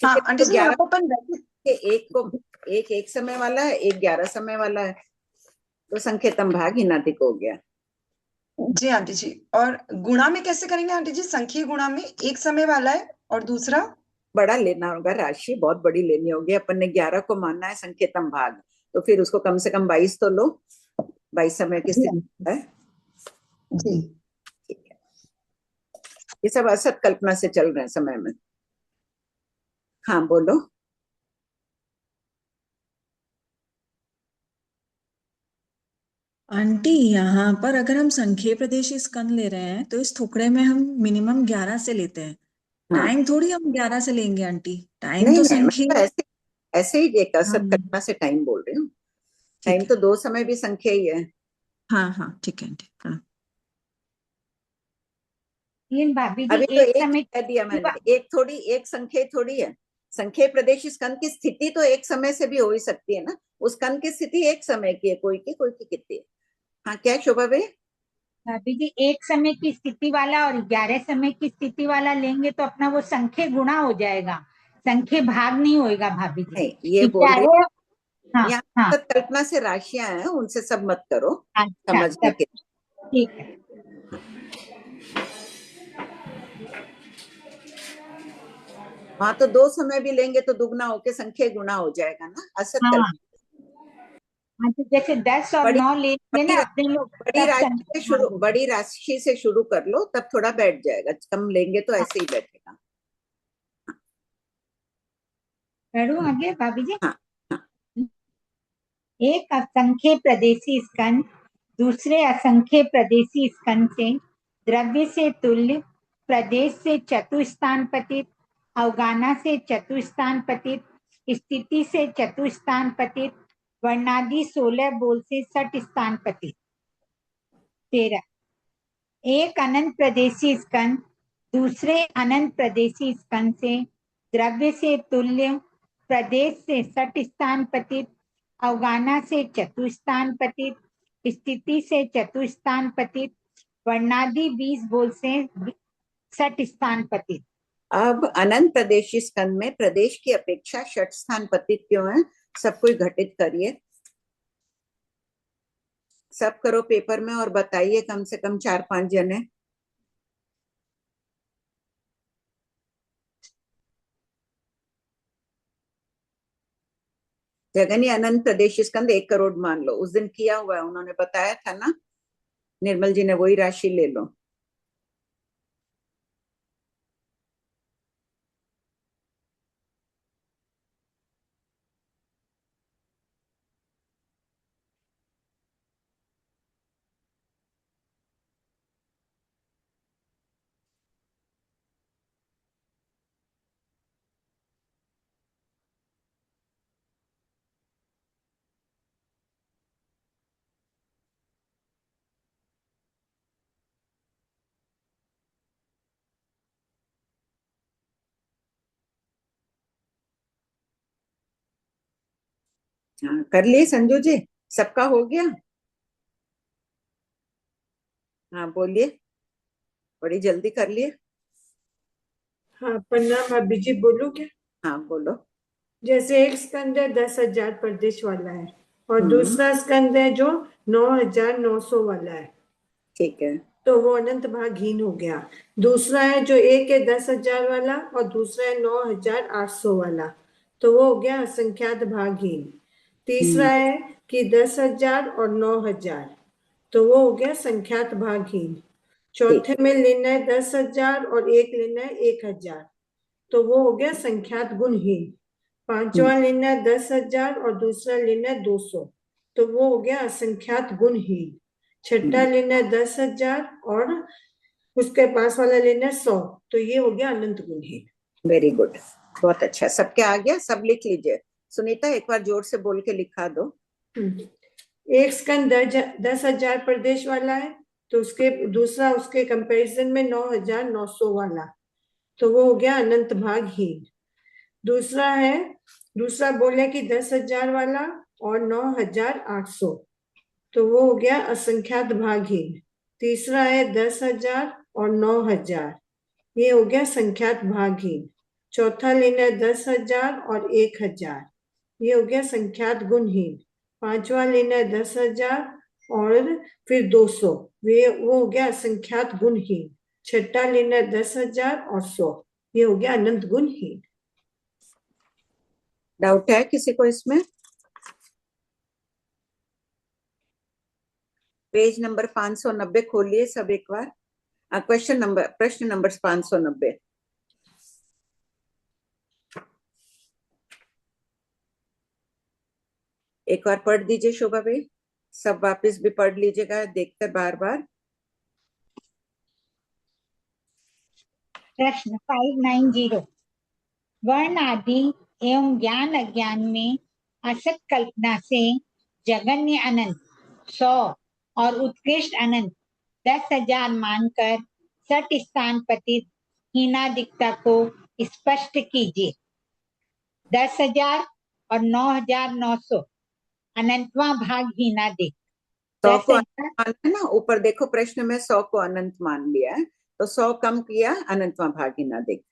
हाँ आंटी तो जी, 11 अपन एक समय वाला है, एक 11 समय वाला है, तो संख्यतम भाग हीनाधिक हो गया। जी आंटी जी। और गुणा में कैसे करेंगे आंटी जी? संख्यीय गुणा में एक समय वाला है और दूसरा बड़ा लेना होगा, राशि बहुत बड़ी लेनी होगी। अपन ने 11 को मानना है संकेतम भाग, तो फिर उसको कम से कम 22 तो लो, 22 समय की जी स्थिति है। जी। ठीक है, ये सब असत कल्पना से चल रहे हैं समय में। हाँ बोलो। आंटी, यहाँ पर अगर हम संख्येय प्रदेशी स्कंद ले रहे हैं तो इस टुकड़े में हम मिनिमम 11 से लेते हैं। हाँ टाइम थोड़ी हम 11 से लेंगे आंटी, टाइम नहीं तो नहीं, मैं संख्येय। तो ऐसे ही एक असत हाँ कल्पना से टाइम बोल रही हूँ। टाइम ठीक तो है। 2 समय भी संख्या ही है। हाँ हाँ ठीक है आंटी। हाँ लेकिन भाभी जी अभी तो एक एक समय कह दिया मैंने, एक थोड़ी, एक संख्या थोड़ी है। संख्या प्रदेश स्कंद की स्थिति तो एक समय से भी हो ही सकती है ना। उस स्कंद की स्थिति एक समय की है, कोई की कितनी है। हाँ क्या शोभा भाई? भाभी जी एक समय की स्थिति वाला और 11 समय की स्थिति वाला लेंगे तो अपना वो संख्या गुणा हो जाएगा, संख्या भाग नहीं होएगा भाभी जी। नहीं, ये बोल रही 11। हाँ यहाँ हाँ। कल्पना से राशियां हैं, उनसे सब मत करो अच्छा समझने तब के। ठीक है। हाँ तो 2 समय भी लेंगे तो दुगना होके संख्या गुणा हो जाएगा ना, असत हाँ कल्पना। हाँ, तो जैसे 10 और बड़ी 9 लेंगे बड़ी ना अपने लोग बड़ी तब राशि से संख्या भाग शुरू, होगा। बड़ी राशि से शुरू कर लो, तब थोड़ा बैठ जाएगा। कम लेंगे तो ऐसे ही बैठेगा। करूँ आगे भाभी जी? हाँ हाँ एक असंख्य प्रदेशी स्कंद दूसरे असंख्य प्रदेशी स्कंद से द्रव्य से तुल्य, प्रदेश से चतुस्थान पतित, अवगाना से चतुस्थान पतित, स्थिति से चतुस्थान पतित, वर्णादि 16 बोल से सठ स्थान पतित। 13 एक अनंत प्रदेशी स्कंद दूसरे अनंत प्रदेशी स्कंद से द्रव्य से तुल्य, प्रदेश से सठ स्थान पतित, अवगाना से चतुस्थान पतित, स्थिति से चतुस्थान पतित, वर्णादि 20 बोल से सठ स्थान पतित। अब अनंत प्रदेशी स्कंद में प्रदेश की अपेक्षा षठ स्थान पतित क्यों है? सब कोई घटित करिए, सब करो पेपर में और बताइए, कम से कम 4-5 जने। जगनी अनंत प्रदेश स्कंद 1 करोड़ मान लो, उस दिन किया हुआ है, उन्होंने बताया था ना निर्मल जी ने, वही राशि ले लो। हाँ कर लिए संजू जी, सबका हो गया? हाँ बोलिए, बड़ी जल्दी कर लिए। हाँ प्रणाम भाभी जी, बोलो क्या? हाँ बोलो। जैसे एक स्कंद है 10,000 प्रदेश वाला है और दूसरा स्कंद है जो 9,900 वाला है, ठीक है। तो वो अनंत भागहीन हो गया। दूसरा है जो एक है 10,000 वाला और दूसरा है 9,800 वाला, तो वो हो गया असंख्यात भागहीन। तीसरा है कि 10,000 और 9,000, तो वो हो गया संख्यात भागहीन। चौथे में लेना है 10,000 और एक लेना है 1,000, तो वो हो गया संख्यात गुणहीन। पांचवा लेना है 10,000 और दूसरा लेना है 200, तो वो हो गया असंख्यात गुणहीन। छठा लेना है 10,000 और उसके पास वाला लेना है 100, तो ये हो गया अनंत गुणहीन। वेरी गुड, बहुत अच्छा, सबके आ गया, सब लिख लीजिए। सुनीता एक बार जोर से बोल के लिखा दो। एक स्कंद 10,000 प्रदेश वाला है, तो उसके दूसरा उसके कंपैरिजन में 9,900 वाला, तो वो हो गया अनंत भागहीन। दूसरा बोले कि 10,000 वाला और 9,800, तो वो हो गया असंख्यात भागहीन। तीसरा है 10,000 और 9,000, ये हो गया संख्यात भागहीन। चौथा लेना है 10,000 और 1,000, ये हो गया संख्यात गुणहीन। पांचवा लेना है 10,000 और फिर 200, वो हो गया असंख्यात गुणहीन। छठा लेना 10,000 और 100, ये हो गया अनंत गुणहीन। डाउट है किसी को इसमें? पेज नंबर 590 खोलिए सब एक बार। प्रश्न नंबर 590। एक बार पढ़ दीजिए शोभा भाई, सब वापस भी पढ़ लीजिएगा देखकर बार बार। प्रश्न 590। वर्ण आदि एवं ज्ञान अज्ञान में असत कल्पना से जगन्य अनंत 100 और उत्कृष्ट अनंत 10,000 मानकर सठ स्थान पतित हीनादिकता को स्पष्ट कीजिए। 10,000 और 9,900 अनंतवां भाग हीनादिक। 100 को अनंत मान है ना, ऊपर देखो प्रश्न में 100 को अनंत मान लिया है, तो 100 कम किया, अनंतवां भाग हीनादिक।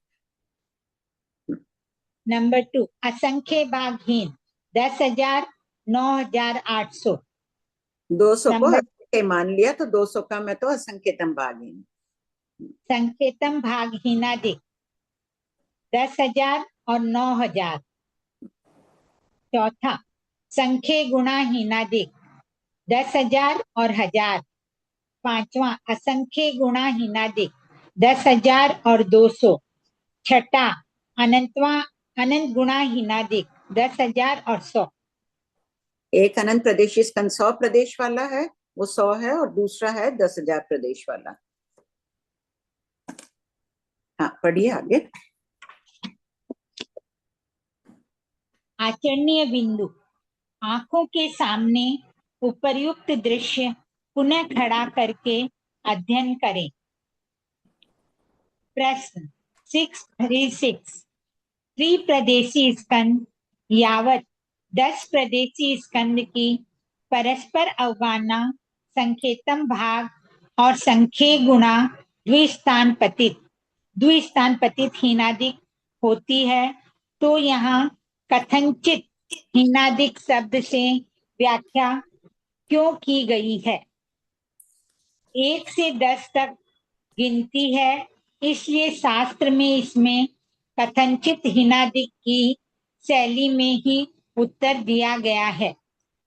नंबर 2 असंख्य भागहीन 10,000 9,800। 200 को असंख्य मान लिया तो 200 कम है तो असंख्यतम भागहीन। संकेतम भागहीनादिक 10,000 और 9,000। चौथा संख्य गुणा हीनादिक 10,000 और 1,000। पांचवा असंख्य गुणा हीनादिक 10,000 और 200। छठा अनंत गुणा हीनादिक 10,000 और 100। एक अनंत प्रदेशी स्कंद 100 प्रदेश वाला है, वो 100 है, और दूसरा है 10,000 प्रदेश वाला। हाँ पढ़िए आगे। आचरणीय बिंदु। आंखों के सामने उपर्युक्त दृश्य पुनः खड़ा करके अध्ययन करें। प्रश्न 636। त्रिप्रदेशी स्कंद यावत 10 प्रदेशी स्कंद की परस्पर अवगाहना संकेतम भाग और संख्य गुणा द्विस्थान पतित हीनादिक होती है, तो यहाँ कथनचित हीनादिक शब्द से व्याख्या क्यों की गई है? 1 से 10 तक गिनती है, इसलिए शास्त्र में इसमें कथनचित हीनादिक की शैली में ही उत्तर दिया गया है।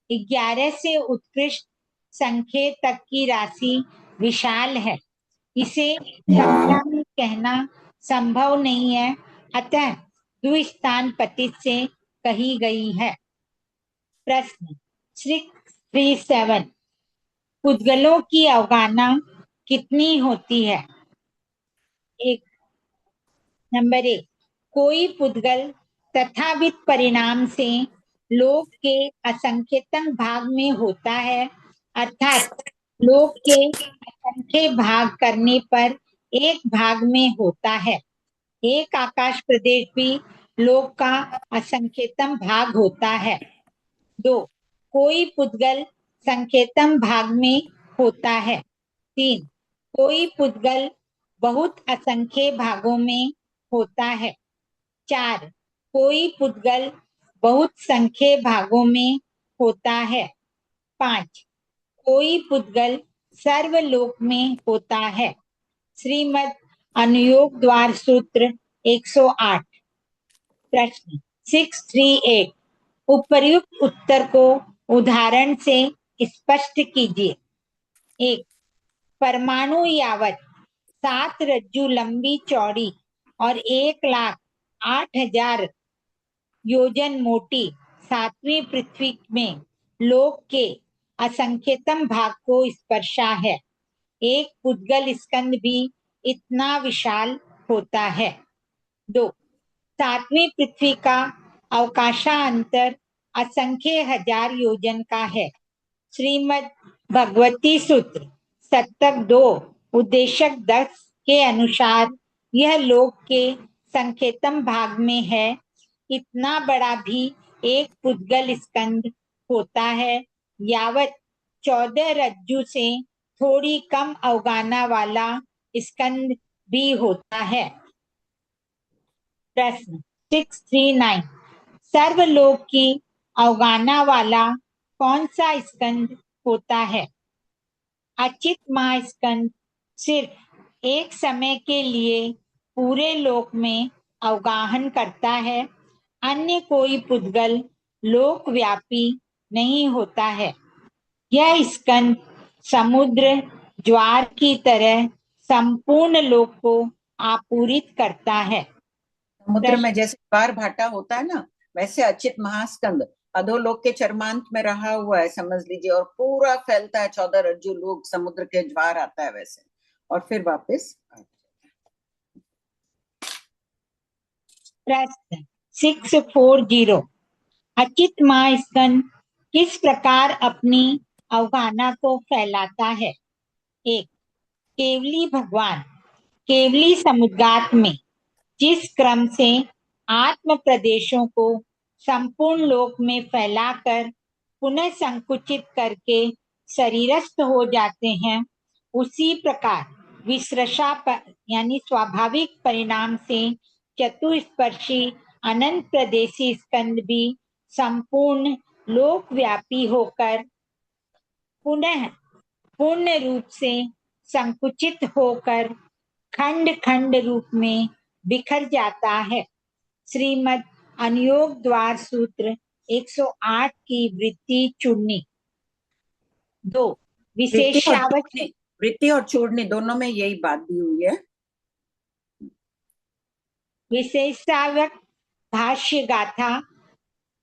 11 से उत्कृष्ट संख्या तक की राशि विशाल है, इसे संख्या में कहना संभव नहीं है, अतः द्विस्थान पतित से कही गई है। प्रश्न 637। पुद्गलों की अवगाहना कितनी होती है? नंबर 1 कोई पुद्गल तथावित परिणाम से लोक के असंख्यतम भाग में होता है, अर्थात लोक के असंख्य भाग करने पर एक भाग में होता है। एक आकाश प्रदेश भी लोक का असंख्यतम भाग होता है। 2 कोई पुद्गल संख्यतम भाग में होता है। 3 कोई पुद्गल बहुत असंख्य भागों में होता है। 4 कोई पुद्गल बहुत संख्य भागों में होता है। 5 कोई पुद्गल सर्वलोक में होता है। श्रीमद् अनुयोग द्वार सूत्र 108। प्रश्न 638। उपर्युक्त उत्तर को उदाहरण से स्पष्ट कीजिए। 1 परमाणु यावत 7 रज्जु लंबी चौड़ी और 1,08,000 योजन मोटी 7वीं पृथ्वी में लोक के असंख्यतम भाग को स्पर्शा है। एक पुद्गल स्कंद भी इतना विशाल होता है। 2 7वीं पृथ्वी का अवकाशांतर असंख्य हजार योजन का है। श्रीमद् भगवती सूत्र सप्तक 2 उद्देशक 10 के अनुसार यह लोक के संख्यतम भाग में है। इतना बड़ा भी एक पुद्गल स्कंद होता है, यावत 14 रज्जु से थोड़ी कम अवगाहना वाला स्कंद भी होता है। प्रश्न 639। सर्वलोक की अवगाहना वाला कौन सा स्कंद होता है? अचित महास्कंद सिर्फ एक समय के लिए पूरे लोक में अवगाहन करता है, अन्य कोई पुद्गल लोकव्यापी नहीं होता है। यह स्कंद समुद्र ज्वार की तरह संपूर्ण लोक को आपूरित करता है। समुद्र में जैसे ज्वार भाटा होता है ना, वैसे अचित महास्कंद अधोलोक के चरमांत में रहा हुआ है समझ लीजिए, और पूरा फैलता है 14 रज्जु लोक, समुद्र के ज्वार आता है वैसे, और फिर वापस। प्रश्न 640 अचित महास्कंद किस प्रकार अपनी अवगाहना को फैलाता है? एक, केवली भगवान केवली समुद्गात में जिस क्रम से आत्म प्रदेशों को संपूर्ण लोक में फैलाकर पुनः संकुचित करके शरीरस्थ हो जाते हैं, उसी प्रकार विसृषा यानी स्वाभाविक परिणाम से चतुस्पर्शी अनंत प्रदेशी स्कंद भी संपूर्ण लोकव्यापी होकर पुनः पूर्ण रूप से संकुचित होकर खंड खंड रूप में बिखर जाता है। श्रीमद् अनुयोग द्वार सूत्र 108 की वृत्ति चूड़नी। 2, विशेषावच्छेद वृत्ति और चूड़नी दोनों में यही बात दी हुई है। विशेषावक भाष्य गाथा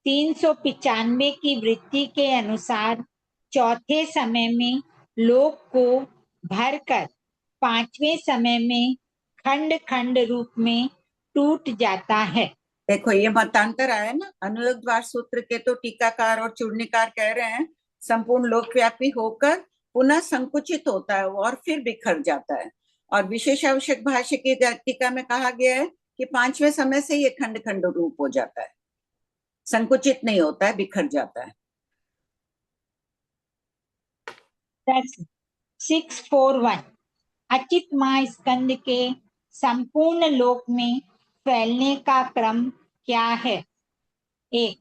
395 की वृत्ति के अनुसार चौथे समय में लोक को भरकर पांचवें समय में खंड खंड रूप में टूट जाता है। देखो ये मतांतर आया ना, अनुयोग द्वार सूत्र के तो टीकाकार और चूड़नीकार कह रहे हैं संपूर्ण लोकव्यापी होकर पुनः संकुचित होता है और फिर बिखर जाता है, और विशेष आवश्यक भाष्य की टीका में कहा गया है कि पांचवें समय से ये खंड खंड रूप हो जाता है, संकुचित नहीं होता है, बिखर जाता है। 641 अचित महास्कंद के संपूर्ण लोक में फैलने का क्रम क्या है? एक,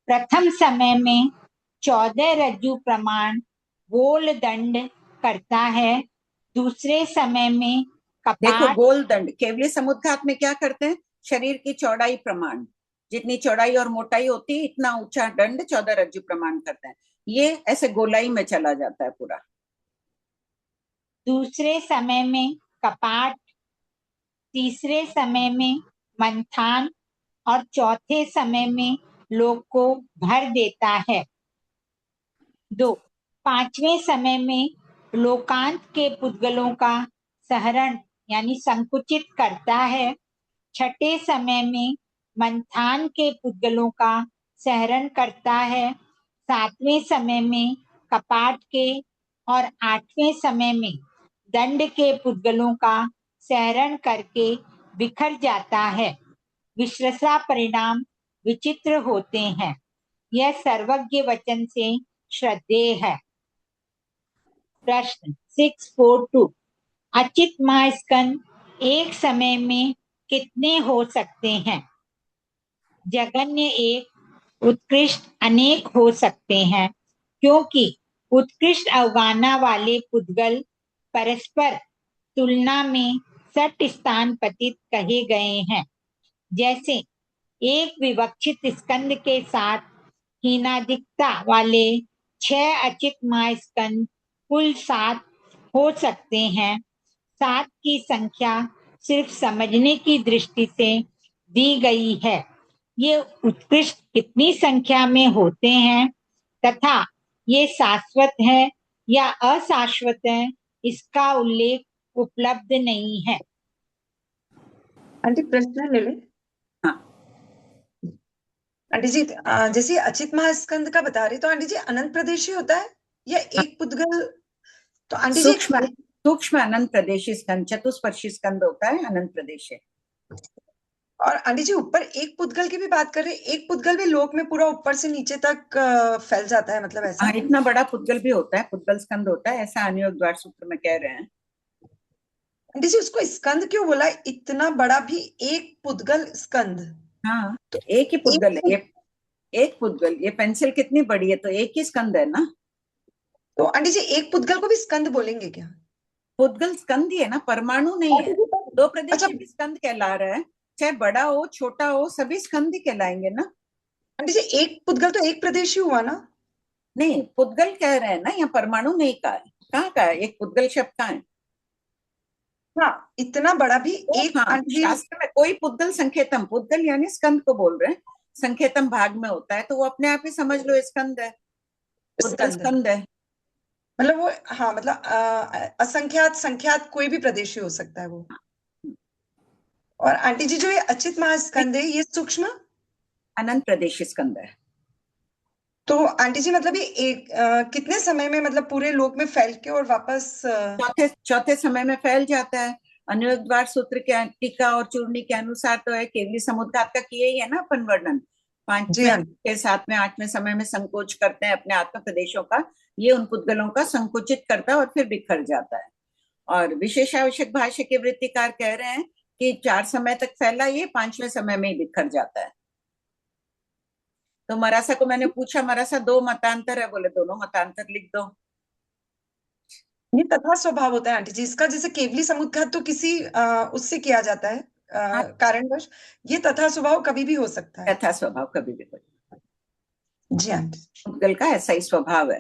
प्रथम समय में 14 रज्जु प्रमाण गोल दंड करता है। दूसरे समय में कपाट। देखो गोल दंड केवली समुद्घात में क्या करते हैं, शरीर की चौड़ाई प्रमाण, जितनी चौड़ाई और मोटाई होती है इतना ऊंचा दंड 14 रज्जु प्रमाण करते हैं, ये ऐसे गोलाई में चला जाता है पूरा। दूसरे समय में कपाट, तीसरे समय में मंथान और चौथे समय में लोक को भर देता है। 2, पांचवें समय में लोकांत के पुद्गलों का सहरण यानी संकुचित करता है। छठे समय में मंथान के पुद्गलों का सहरण करता है। सातवें समय में कपाट के और आठवें समय में दंड के पुद्गलों का सहरण करके बिखर जाता है। विश्रसा परिणाम विचित्र होते हैं। यह सर्वज्ञ वचन से श्रद्धेय है। प्रश्न 642 अचित महास्कंद एक समय में कितने हो सकते हैं? जगन्य एक, उत्कृष्ट अनेक हो सकते हैं, क्योंकि उत्कृष्ट अवगाहना वाले पुद्गल परस्पर तुलना में सट स्थान पतित कहे गए हैं। जैसे एक विवक्षित स्कंद के साथ हीनाधिकता वाले 6 अचित महास्कंद कुल 7 हो सकते हैं। 7 की संख्या सिर्फ समझने की दृष्टि से दी गई है। ये उत्कृष्ट कितनी संख्या में होते हैं तथा ये शाश्वत है या अशाश्वत है, इसका उल्लेख उपलब्ध नहीं है। आंटी प्रश्न ले ले। हाँ आंटी जी, जैसे अचित महास्कंद का बता रही, तो आंटी जी अनंत प्रदेशी होता है या एक पुद्गल? तो आंटी जी सूक्ष्म अनंत प्रदेशी स्कंद, चतुस्पर्शी स्कंद होता है अनंत प्रदेशी। और आंटी जी ऊपर एक पुद्गल की भी बात कर रहे हैं, एक पुद्गल भी लोक में पूरा ऊपर से नीचे तक फैल जाता है, मतलब ऐसा? हाँ, इतना बड़ा पुद्गल भी होता है, पुद्गल स्कंद होता है, ऐसा अनुयोग द्वार सूत्र में कह रहे हैं। आंटी जी उसको स्कंद क्यों बोला? इतना बड़ा भी एक पुद्गल स्कंद? हाँ तो एक ही पुद्गल है ये, एक पुद्गल। ये पेंसिल कितनी बड़ी है, तो एक ही स्कंद है ना। तो आंटी जी एक पुद्गल को भी स्कंद बोलेंगे क्या? पुद्गल स्कंद ही है ना, परमाणु नहीं है। दो अच्छा, प्रदेशी भी स्कंद कहला रहा है, चाहे बड़ा हो छोटा हो, सभी स्कंद ही कहलाएंगे ना। आंटी जी एक पुद्गल तो एक प्रदेश ही हुआ ना? नहीं, पुद्गल कह रहे हैं ना, यहाँ परमाणु नहीं कहा है। कहाँ का है एक पुद्गल शब्द? कहाँ है? हाँ, इतना बड़ा भी तो एक हाँ, आंटी जी। शास्त्र में कोई पुद्गल संकेतम, पुद्गल यानी स्कंद को बोल रहे हैं, संकेतम भाग में होता है, तो वो अपने आप ही समझ लो स्कंद है, पुद्गल स्कंद स्कंद है। मतलब वो, हाँ मतलब असंख्यात संख्यात कोई भी प्रदेशी हो सकता है वो। और आंटी जी जो ये अचित महास्कंद है ये सूक्ष्म अनंत प्रदेशी स्कंद है। तो आंटी जी मतलब ये एक कितने समय में मतलब पूरे लोक में फैल के और वापस चौथे समय में फैल जाता है। अनुयोग द्वार सूत्र के टीका और चूर्णी के अनुसार तो है, केवली समुद्घात का किए ही है ना अपन वर्णन। जी हाँ। 5वें, 7वें, 8वें समय में संकोच करते हैं अपने आत्म प्रदेशों का, ये उन पुद्गलों का संकुचित करता है और फिर बिखर जाता है। और विशेषावश्यक भाष्य के वृत्तिकार कह रहे हैं कि 4 समय तक फैला, ये 5वें समय में ही बिखर जाता है। तो मरासा को मैंने पूछा, मरासा 2 मतांतर है, बोले दोनों मतांतर लिख दो। ये तथा स्वभाव होता है आंटी जी इसका, जैसे केवली समुद्घात तो किसी उससे किया जाता है कारणवश, ये तथा स्वभाव कभी भी हो सकता है। तथा स्वभाव कभी भी हो। जी आंटी, पुद्गल का ऐसा ही स्वभाव है।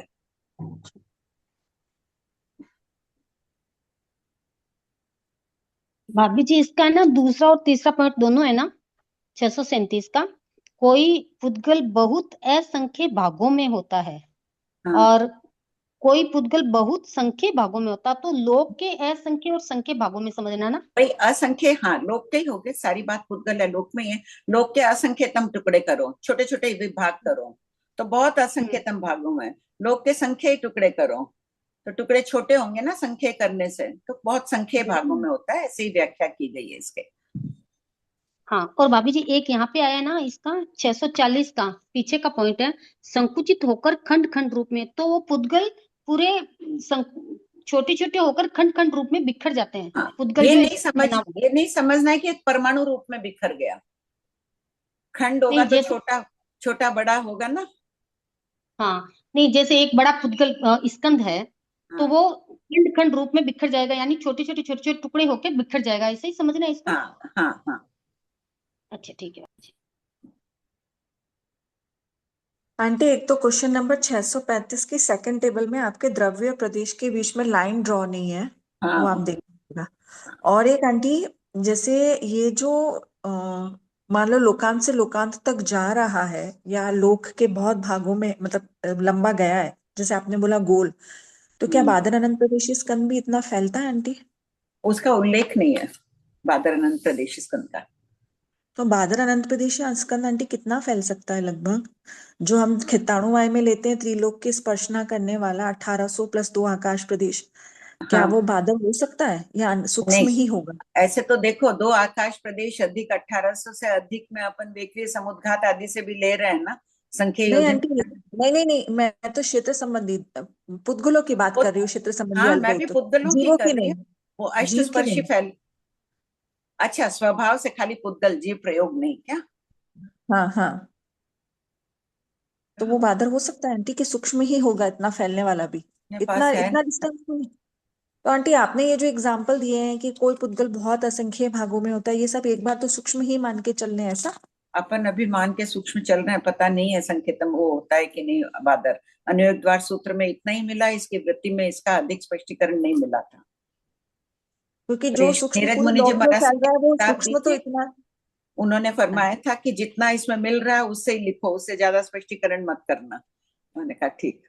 भाभी जी इसका ना दूसरा और तीसरा पॉइंट दोनों है ना 637 का, कोई पुद्गल बहुत असंख्य भागों में होता है और कोई पुद्गल बहुत संख्य भागों में होता, तो लोक के असंख्य और संख्य भागों में समझना ना भाई। असंख्य, हाँ लोक के ही हो गए, सारी बात पुद्गल है, लोक में ही है। लोक के असंख्यतम टुकड़े करो, छोटे छोटे विभाग करो, तो बहुत असंख्यतम भागों में। लोक के संख्य ही टुकड़े करो, तो टुकड़े छोटे होंगे ना संख्य करने से, तो बहुत संख्य भागों में होता है, ऐसी ही व्याख्या की गई है इसके। हाँ। और भाभी जी एक यहाँ पे आया ना इसका 640 का पीछे का पॉइंट है, संकुचित होकर खंड खंड रूप में, तो वो पुद्गल पूरे छोटे छोटे होकर खंड खंड रूप में बिखर जाते हैं। पुद्गल ये जो नहीं समझना है कि एक परमाणु रूप में बिखर गया। खंड होगा तो छोटा छोटा बड़ा होगा ना। हाँ नहीं, जैसे एक बड़ा पुद्गल स्कंद है तो वो खंड खंड रूप में बिखर जाएगा, यानी छोटे छोटे छोटे छोटे टुकड़े होकर बिखर जाएगा, ऐसे ही समझना है इसको। हाँ हाँ हाँ। अच्छा ठीक है। आंटी एक तो क्वेश्चन नंबर 635 की सेकंड टेबल में आपके द्रव्य प्रदेश के बीच में लाइन ड्रॉ नहीं है, वो आप देखिएगा। और एक आंटी जैसे ये जो मान लो लोकांत से लोकांत तक जा रहा है या लोक के बहुत भागों में मतलब लंबा गया है, जैसे आपने बोला गोल, तो क्या बादर अनंत प्रदेशी स्कंद भी इतना फैलता है आंटी? उसका उल्लेख नहीं है बादर अनंत प्रदेशी स्कंद का। तो बादर अनंत प्रदेशी स्कंद आंटी कितना फैल सकता है लगभग, जो हम खिताणुवाय में लेते हैं त्रिलोक की स्पर्शना करने वाला 1800 प्लस 2 आकाश प्रदेश, क्या वो बादल हो सकता है या सूक्ष्म ही होगा? ऐसे तो देखो 2 आकाश प्रदेश अधिक 1800 से अधिक में अपन देखिए समुद्घात आदि से भी ले रहे हैं ना संख्या नहीं योजन। आंटी नहीं, मैं तो क्षेत्र संबंधी पुद्गलों की बात कर रही हूँ, क्षेत्र संबंधी हाँ, अलग मैं भी तो पुद्गलों की जीवों कर की रही नहीं, हूँ। वो जीव की अष्टस्पर्शी नहीं। फैल, अच्छा स्वभाव से खाली पुद्गल, जीव प्रयोग नहीं क्या? हाँ हाँ, तो वो बादल हो सकता है आंटी कि सूक्ष्म ही होगा, इतना फैलने वाला भी, इतना है इतना डिस्टेंस नहीं। तो आंटी आपने ये जो एग्जाम्पल दिए हैं कि कोई पुद्गल बहुत असंख्य भागों में होता है, ये सब एक बार तो सूक्ष्म ही मान के चलने हैं ऐसा? अपन अभी मान के सूक्ष्म चल रहे हैं, पता नहीं है संकेतम वो होता है कि नहीं बादर। अनुयोग द्वार सूत्र में इतना ही मिला, इसकी वृत्ति में इसका अधिक स्पष्टीकरण नहीं मिला था, क्योंकि जो सूक्ष्म नीरज पूरे मुनि जी लोक में मरासी फैल रहा है वो किताब दी सूक्ष्म तो थी, इतना, उन्होंने फरमाया था कि जितना इसमें मिल रहा है उससे ही लिखो, उससे ज्यादा स्पष्टीकरण मत करना। मैंने कहा ठीक।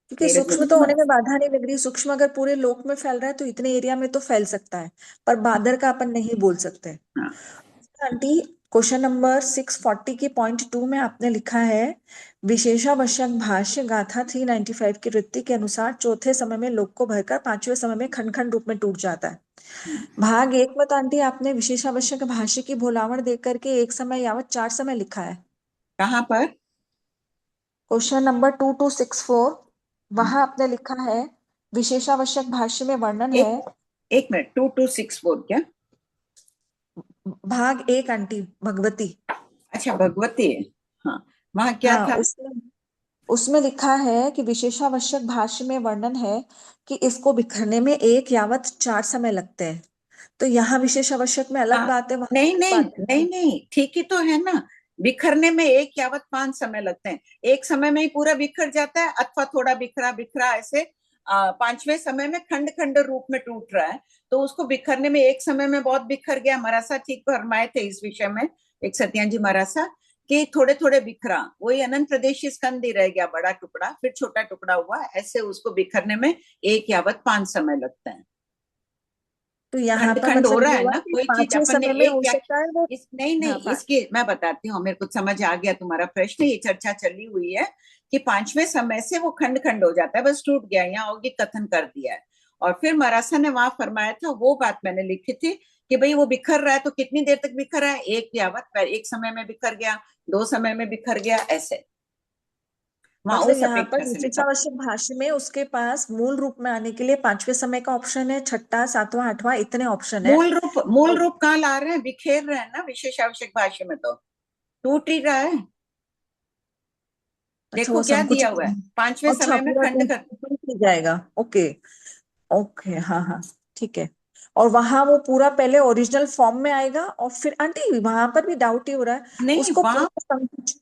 क्योंकि सूक्ष्म तो होने में बाधा नहीं लग रही, सूक्ष्म अगर पूरे लोक में फैल रहा है तो इतने एरिया में तो फैल सकता है, पर बादर का अपन नहीं बोल सकते। आंटी क्वेश्चन नंबर 640 की पॉइंट 2 में आपने लिखा है विशेषावश्यक भाष्य गाथा 395 की वृत्ति के अनुसार चौथे समय में लोक को भरकर 5वें समय में खंड खंड रूप में टूट जाता है। भाग 1 में तो आंटी आपने विशेषावश्यक भाष्य की भोलावण देख करके एक समय यावत 4 समय लिखा है। कहाँ पर? क्वेश्चन नंबर 2264 वहां आपने लिखा है विशेषावश्यक भाष्य में वर्णन है। एक मिनट, 2264 क्या? भाग 1 आंटी भगवती। अच्छा भगवती है, हाँ वहां क्या था? उसमें लिखा है कि विशेषावश्यक भाष्य में वर्णन है कि इसको बिखरने में 1 यावत 4 समय लगते हैं। तो यहाँ विशेषावश्यक में अलग हाँ, बात है, वहां नहीं अलग नहीं बात है। नहीं नहीं, ठीक ही तो है ना। बिखरने में 1 यावत 5 समय लगते हैं। एक समय में ही पूरा बिखर जाता है, अथवा थोड़ा बिखरा बिखरा ऐसे 5वें समय में खंड खंड रूप में टूट रहा है। तो उसको बिखरने में एक समय में बहुत बिखर गया। मरासा ठीक फरमाए थे इस विषय में, एक सत्यान जी मरासा, कि थोड़े थोड़े बिखरा, वही अनंत प्रदेशी स्कंद ही रह गया, बड़ा टुकड़ा फिर छोटा टुकड़ा हुआ, ऐसे उसको बिखरने में 1 यावत 5 समय लगते हैं। तो यहाँ खंड पर खंड हो मतलब रहा ये है हुआ ना, कि कोई चीज 5वें अपन ने समय में एक हो सकता है वो। नहीं नहीं, हाँ, इसकी मैं बताती हूँ, मेरे को समझ आ गया तुम्हारा प्रश्न। ये चर्चा चली हुई है कि 5वें समय से वो खंड खंड हो जाता है, बस टूट गया, यहाँ औगिक कथन कर दिया है। और फिर मरासा ने वहां फरमाया था, वो बात मैंने लिखी थी कि भाई वो बिखर रहा है तो कितनी देर तक बिखर रहा है, 1 यावत, एक समय में बिखर गया, 2 समय में बिखर गया, ऐसे वहां मतलब उस यहाँ पर अपेक्षा से लिखा। विशेषावश्यक भाष्य में उसके पास मूल रूप में आने के लिए 5वें समय का ऑप्शन है, छठा, सातवां, आठवां, इतने ऑप्शन है। मूल रूप कहाँ ला रहे हैं, बिखेर रहे हैं ना विशेष आवश्यक भाष्य में, तो टूट ही रहा है। अच्छा, देखो वो क्या दिया संकुचित। हुआ है, 5वें अच्छा, समय में पूरा खंड कर। संकुचित हो जाएगा। ओके ओके, हाँ हाँ, ठीक है। और वहां वो पूरा पहले ओरिजिनल फॉर्म में आएगा और फिर आंटी वहां पर भी डाउट ही हो रहा है, नहीं, उसको वहां पूरा संकुचित।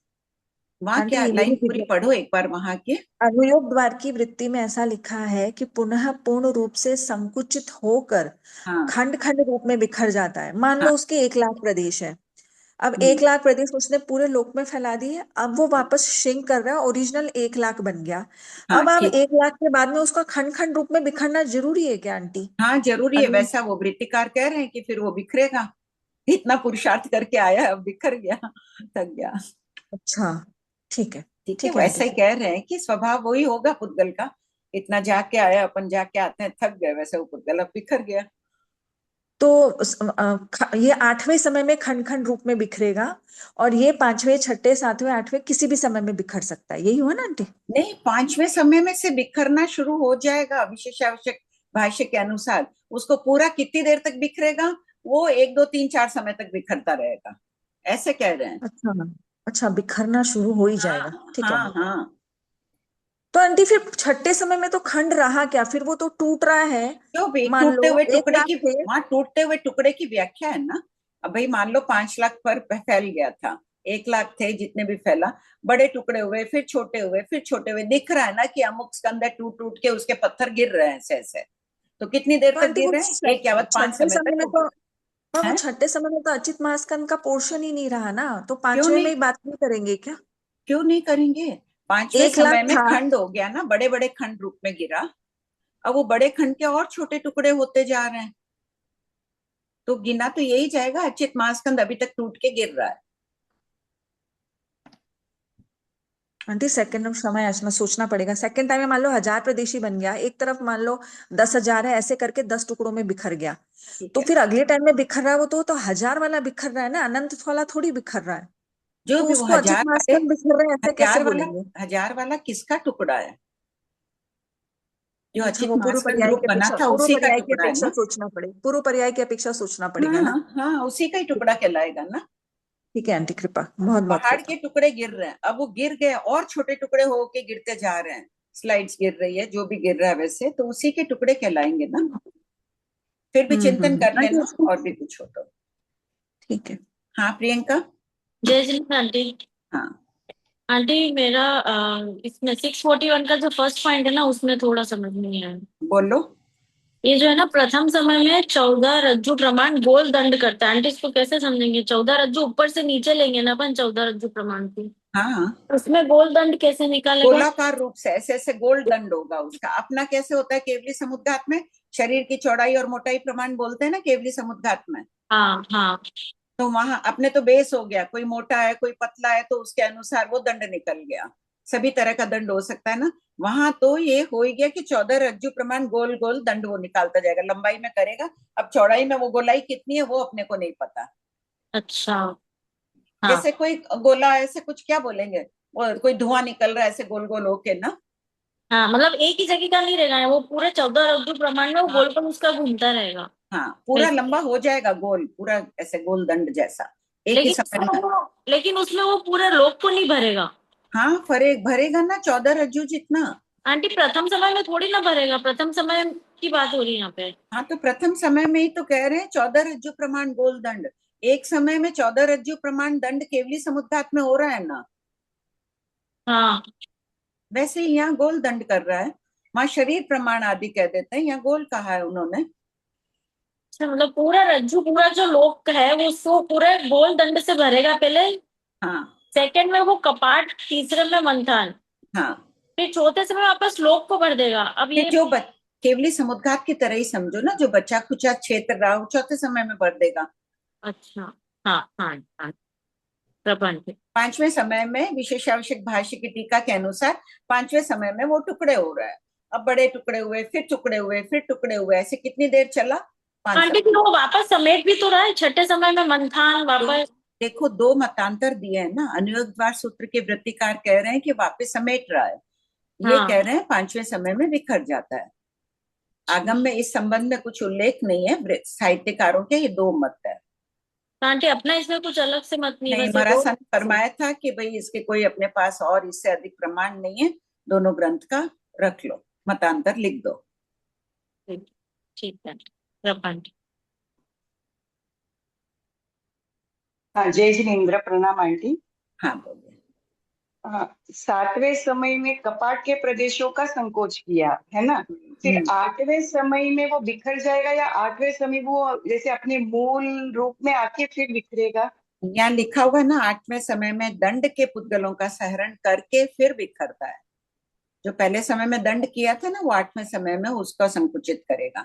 वहां आंटी क्या ये लाइन मेरी पूरी पढ़ो एक बार वहां के। अनुयोग द्वार की वृत्ति में ऐसा लिखा है कि पुनः पूर्ण रूप से संकुचित होकर हाँ खंड खंड रूप में बिखर जाता है। मान हाँ। लो उसके 1 लाख प्रदेश है, अब हम्म, 1 लाख प्रदेश उसने पूरे लोक में फैला दी है, अब वो वापस श्रिंक कर रहा है, ओरिजिनल 1 लाख बन गया। हाँ अब आप ठीक। 1 लाख के बाद में उसका खंड खंड रूप में बिखरना जरूरी है क्या आंटी? हाँ जरूरी है, अनु वैसा वो वृत्तिकार कह रहे हैं कि फिर वो बिखरेगा। इतना पुरुषार्थ करके आया, अब बिखर गया, थक गया। अच्छा, ठीक है। ठीक है, ठीक है आंटी, वैसा ही कह रहे हैं कि स्वभाव वही होगा पुद्गल का। इतना जाके आया, अपन जाके आते हैं, थक गए, वैसे वो पुद्गल अब बिखर गया। तो ये 8वें समय में खंड खंड रूप में बिखरेगा और ये 5वें, छठे, सातवें, आठवें किसी भी समय में बिखर सकता है, यही हुआ ना आंटी? नहीं, 5वें समय में से बिखरना शुरू हो जाएगा विशेष आवश्यक भाष्य के अनुसार। उसको पूरा कितनी देर तक बिखरेगा, वो 1 2 3 4 समय तक बिखरता रहेगा, ऐसे कह रहे हैं। अच्छा, अच्छा, बिखरना शुरू हो ही हाँ जाएगा, ठीक है। हाँ हाँ। तो आंटी फिर छठे समय में तो खंड रहा क्या, फिर वो तो टूट रहा है। क्यों भी मान टूटते लो हुए एक टुकड़े लाख की, थे। वहां टूटते हुए टुकड़े की व्याख्या है ना। अब भाई मान लो 5 लाख पर फैल गया था, 1 लाख थे जितने भी फैला, बड़े टुकड़े हुए, फिर छोटे हुए, फिर छोटे हुए, दिख रहा है ना कि अमुक स्कंद है, टूट टूट के उसके पत्थर गिर रहे हैं ऐसे ऐसे। तो कितनी देर तो तक आंटी गिर वो रहे हैं, 1 यावत 5 छठे समय समय तक में वो तो, हाँ, वो है। छठे समय में तो अचित महास्कंद का पोर्शन ही नहीं रहा ना, तो क्यों 5वें में नहीं, ही बात नहीं करेंगे क्या? क्यों नहीं करेंगे। 5वें 1 लाख समय में था। खंड हो गया ना, बड़े बड़े खंड रूप में गिरा। अब वो बड़े खंड के और छोटे टुकड़े होते जा रहे हैं, तो गिना तो यही जाएगा, अचित महास्कंद अभी तक टूट के गिर रहा है। आंटी सेकंड में समय ऐसा सोचना पड़ेगा। सेकंड टाइम में मान लो 1000 प्रदेशी बन गया, एक तरफ मान लो 10,000 है, ऐसे करके 10 टुकड़ों में बिखर गया। ठीक तो है, फिर अगले टाइम में बिखर रहा है वो तो 1000 वाला बिखर रहा है ना, अनंत वाला थोड़ी बिखर रहा है। जो तो भी वो उसको अचित 1000 वाले, महास्कंद बिखर रहे हैं ऐसे कैसे 1000 वाला, बोलेंगे? 1000 वाला किसका टुकड़ा है, जो अच्छा, अचित वो पूर्व महास्कंद पर्याय रूप की बना अपेक्षा, था पूर्व उसी का पर्याय की टुकड़ा है अपेक्षा ना। सोचना पड़ेगा, पूर्व पर्याय की अपेक्षा सोचना पड़ेगा ना। हाँ हाँ, उसी का ही टुकड़ा कहलाएगा ना। ठीक है आंटी, कृपा, बहुत बहुत पहाड़ कृपा। के टुकड़े गिर रहे हैं, अब वो गिर गए और छोटे टुकड़े होके गिरते जा रहे हैं, स्लाइड्स गिर रही है, जो भी गिर रहा है वैसे, तो उसी के टुकड़े कहलाएंगे ना। फिर भी चिंतन कर आंटी लेना, और भी कुछ हो तो। ठीक है। हाँ प्रियंका। जय श्री कृष्ण आंटी। हाँ आंटी मेरा इसमें 641 का जो फर्स्ट पॉइंट है ना, उसमें थोड़ा समझ नहीं आया। बोलो। ये जो है ना, प्रथम समय में 14 रज्जु प्रमाण गोल दंड करता है। आंटी इसको कैसे समझेंगे? 14 रज्जु ऊपर से नीचे लेंगे ना अपन, 14 रज्जु प्रमाण की, हाँ, उसमें गोल दंड कैसे निकालेगा? गोलाकार रूप से ऐसे ऐसे गोल दंड होगा उसका। अपना कैसे होता है केवली समुद्घात में, शरीर की चौड़ाई और मोटाई प्रमाण बोलते हैं ना केवली समुद्घात में। हाँ हाँ। तो वहां अपने तो बेस हो गया, कोई मोटा है कोई पतला है, तो उसके अनुसार वो दंड निकल गया। सभी तरह का दंड हो सकता है ना। वहां तो ये हो ही गया कि 14 रज्जु प्रमाण गोल गोल दंड वो निकालता जाएगा, लंबाई में करेगा। अब चौड़ाई में वो गोलाई कितनी है वो अपने को नहीं पता। अच्छा। हाँ जैसे कोई गोला ऐसे कुछ क्या बोलेंगे, वो कोई धुआं निकल रहा है ऐसे गोल गोल होके ना। हाँ, मतलब एक ही जगह का नहीं रहेगा, है वो पूरे 14 रज्जु प्रमाण में वो हाँ गोल पर उसका घूमता रहेगा। हाँ, पूरा ऐसे। लंबा हो जाएगा गोल, पूरा ऐसे गोल दंड जैसा, एक ही लेकिन समय में। लेकिन उसमें वो पूरे लोक को नहीं भरेगा। हाँ भरेगा ना 14 रज्जू जितना। आंटी प्रथम समय में थोड़ी ना भरेगा, प्रथम समय की बात हो रही है यहाँ पे। हाँ तो प्रथम समय में ही तो कह रहे हैं 14 रज्जु प्रमाण गोल दंड। एक समय में 14 रज्जु प्रमाण दंड केवली समुद्घात में हो रहा है ना। हाँ वैसे ही यहाँ गोल दंड कर रहा है। वहां शरीर प्रमाण आदि कह देते हैं, यहाँ गोल कहा है उन्होंने। मतलब पूरा रज्जु, पूरा जो लोक है वो उसको पूरे गोल दंड से भरेगा पहले। हाँ सेकंड में वो कपाट, तीसरे में मंथन, हाँ। फिर चौथे समय वापस लोक को भर देगा। अब ये जो केवली समुद्घात की तरह ही समझो ना, जो बचा खुचा क्षेत्र रहा वो चौथे समय में भर देगा। अच्छा हाँ हाँ हाँ प्रबंध। 5वें समय में विशेषावश्यक भाष्य की टीका के अनुसार 5वें समय में वो टुकड़े हो रहा है। अब बड़े टुकड़े हुए, फिर टुकड़े हुए, फिर टुकड़े हुए, ऐसे कितनी देर चला? 5 आंटी फिर वो वापस समेट भी तो रहा है, छठे समय में मंथन वापस। देखो 2 मतांतर दिए हैं ना। अनुयोग द्वार सूत्र के वृत्तिकार कह रहे हैं कि वापस समेट रहा है, ये हाँ। कह रहे हैं 5वें समय में बिखर जाता है। आगम में इस संबंध में कुछ उल्लेख नहीं है, साहित्यकारों के ये 2 मत है। आंटी अपना इसमें कुछ अलग से मत नहीं, नहीं, बस ये महाराज दो। ने फरमाया था कि भाई इसके कोई अपने पास और इससे अधिक प्रमाण नहीं है, दोनों ग्रंथ का रख लो, मतांतर लिख दो। ठीक है प्रबंध। हाँ जय जिनेन्द्र, प्रणाम आंटी। हाँ बोलिए। 7वें समय में कपाट के प्रदेशों का संकोच किया है ना, फिर 8वें समय में वो बिखर जाएगा, या 8वें समय वो जैसे अपने मूल रूप में आके फिर बिखरेगा? यहाँ लिखा हुआ है ना 8वें समय में दंड के पुद्गलों का सहरण करके फिर बिखरता है। जो पहले समय में दंड किया था ना वो 8वें समय में उसका संकुचित करेगा।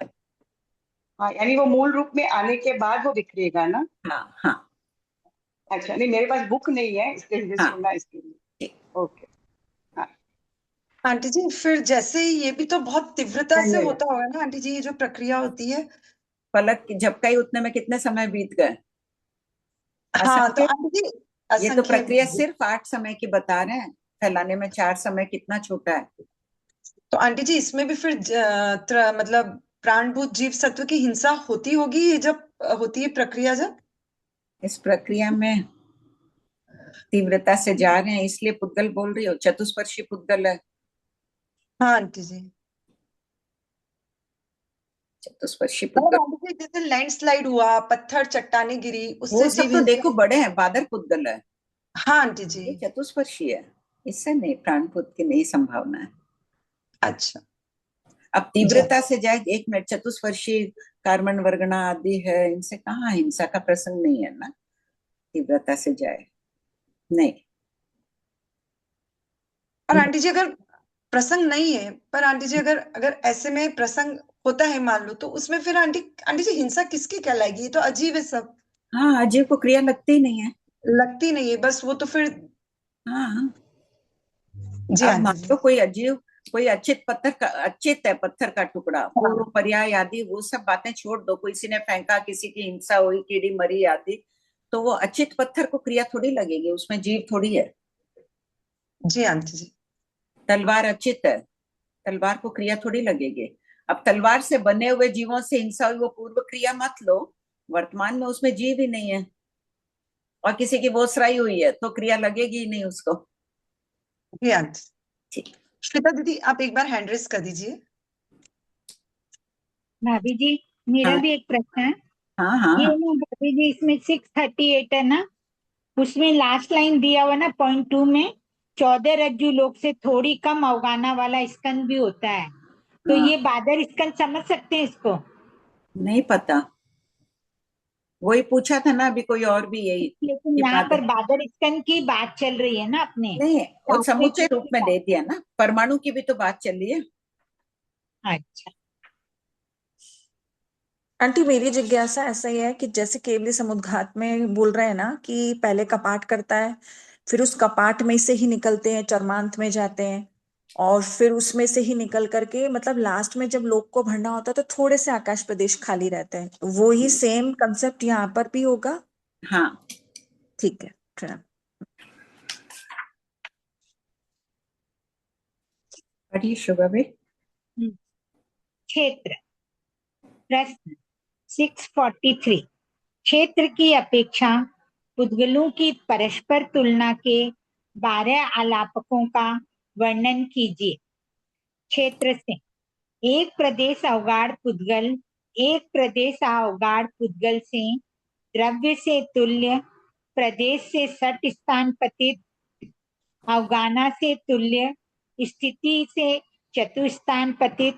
हाँ यानी वो मूल रूप में आने के बाद वो बिखरेगा ना। हाँ हाँ। अच्छा, नहीं मेरे पास बुक नहीं है इसके लिए सुनना इसके लिए। ओके। आंटी जी फिर जैसे ये भी तो बहुत तीव्रता से होता होगा ना आंटी जी, ये जो प्रक्रिया होती है। पलक झपकाई उतने में कितने समय बीत गए? हाँ तो आंटी जी ये तो प्रक्रिया सिर्फ 8 समय की बता रहे हैं, फैलाने में 4 समय कितना छोटा है। तो आंटी जी इसमें भी फिर मतलब प्राणभूत जीव सत्व की हिंसा होती होगी जब होती है प्रक्रिया, जब इस प्रक्रिया में तीव्रता से जा रहे हैं इसलिए पुद्गल बोल रही हो, चतुष्पर्शी पुद्गल है। हाँ आंटी जी चतुष्पर्शी पुद्गल। जैसे लैंडस्लाइड हुआ, पत्थर चट्टाने गिरी, उससे वो सब तो देखो बड़े हैं, बादर पुद्गल है। हाँ आंटी जी ये चतुष्पर्शी है, इससे नहीं, प्राणपुत की नहीं संभावना है। अच्छा अब तीव्रता से जाए 1 मिनट, चतुष्पर्शी कार्बन वर्गना आदि है, इनसे कहाँ हिंसा का प्रसंग नहीं है ना, तीव्रता से जाए नहीं। और आंटी जी अगर प्रसंग नहीं है, पर आंटी जी अगर अगर ऐसे में प्रसंग होता है मान लो, तो उसमें फिर आंटी आंटी जी हिंसा किसकी कहलाएगी? ये तो अजीब है सब। हाँ अजीब को क्रिया लगती ही नहीं है, लगती नहीं है, बस वो तो फिर। हाँ जी अब मान लो कोई अजीब, कोई अचित पत्थर का, अचित है पत्थर का टुकड़ा, पूर्व पर्याय आदि वो सब बातें छोड़ दो, किसी ने फेंका, किसी की हिंसा हुई, कीड़ी मरी आदि, तो वो अचित पत्थर को क्रिया थोड़ी लगेगी, उसमें जीव थोड़ी है। जी आंटी जी। तलवार अचित है, तलवार को क्रिया थोड़ी लगेगी। अब तलवार से बने हुए जीवों से हिंसा हुई, वो पूर्व क्रिया मत लो, वर्तमान में उसमें जीव ही नहीं है, और किसी की बोसराई हुई है तो क्रिया लगेगी ही नहीं उसको। जी आंटी। श्वेता दीदी आप एक बार हैंड रेस कर दीजिए। भाभी जी मेरा भी एक प्रश्न है। हाँ हाँ ये ना भाभी जी इसमें 638 है ना, उसमें लास्ट लाइन दिया हुआ ना पॉइंट 2 में 14 रज्जु लोक से थोड़ी कम अवगाना वाला स्कंद भी होता है, तो ये बादर स्कंद समझ सकते हैं इसको? नहीं पता, वही पूछा था ना अभी कोई और भी यही। लेकिन यहाँ पर बादर स्कंद की बात चल रही है ना अपने, नहीं वो समुच्चय रूप में दे दिया ना, परमाणु की भी तो बात चल रही है। अच्छा आंटी मेरी जिज्ञासा ऐसा ही है कि जैसे केवली समुद्घात में बोल रहे हैं ना कि पहले कपाट करता है, फिर उस कपाट में से ही निकलते हैं, चरमांत में जाते हैं, और फिर उसमें से ही निकल करके मतलब लास्ट में जब लोक को भरना होता है तो थोड़े से आकाश प्रदेश खाली रहते हैं, तो वो ही सेम कंसेप्ट यहाँ पर भी होगा? हाँ ठीक है प्रणाम। पढ़िए शुभा भाई। क्षेत्र प्रश्न 643 क्षेत्र की अपेक्षा पुद्गलों की परस्पर तुलना के 12 आलापकों का वर्णन कीजिए। क्षेत्र से एक प्रदेश अवगाढ़ पुद्गल, एक प्रदेश अवगाढ़ पुद्गल से द्रव्य से तुल्य, प्रदेश से सट स्थान पतित, अवगाना से तुल्य, स्थिति से चतुस्थान पतित,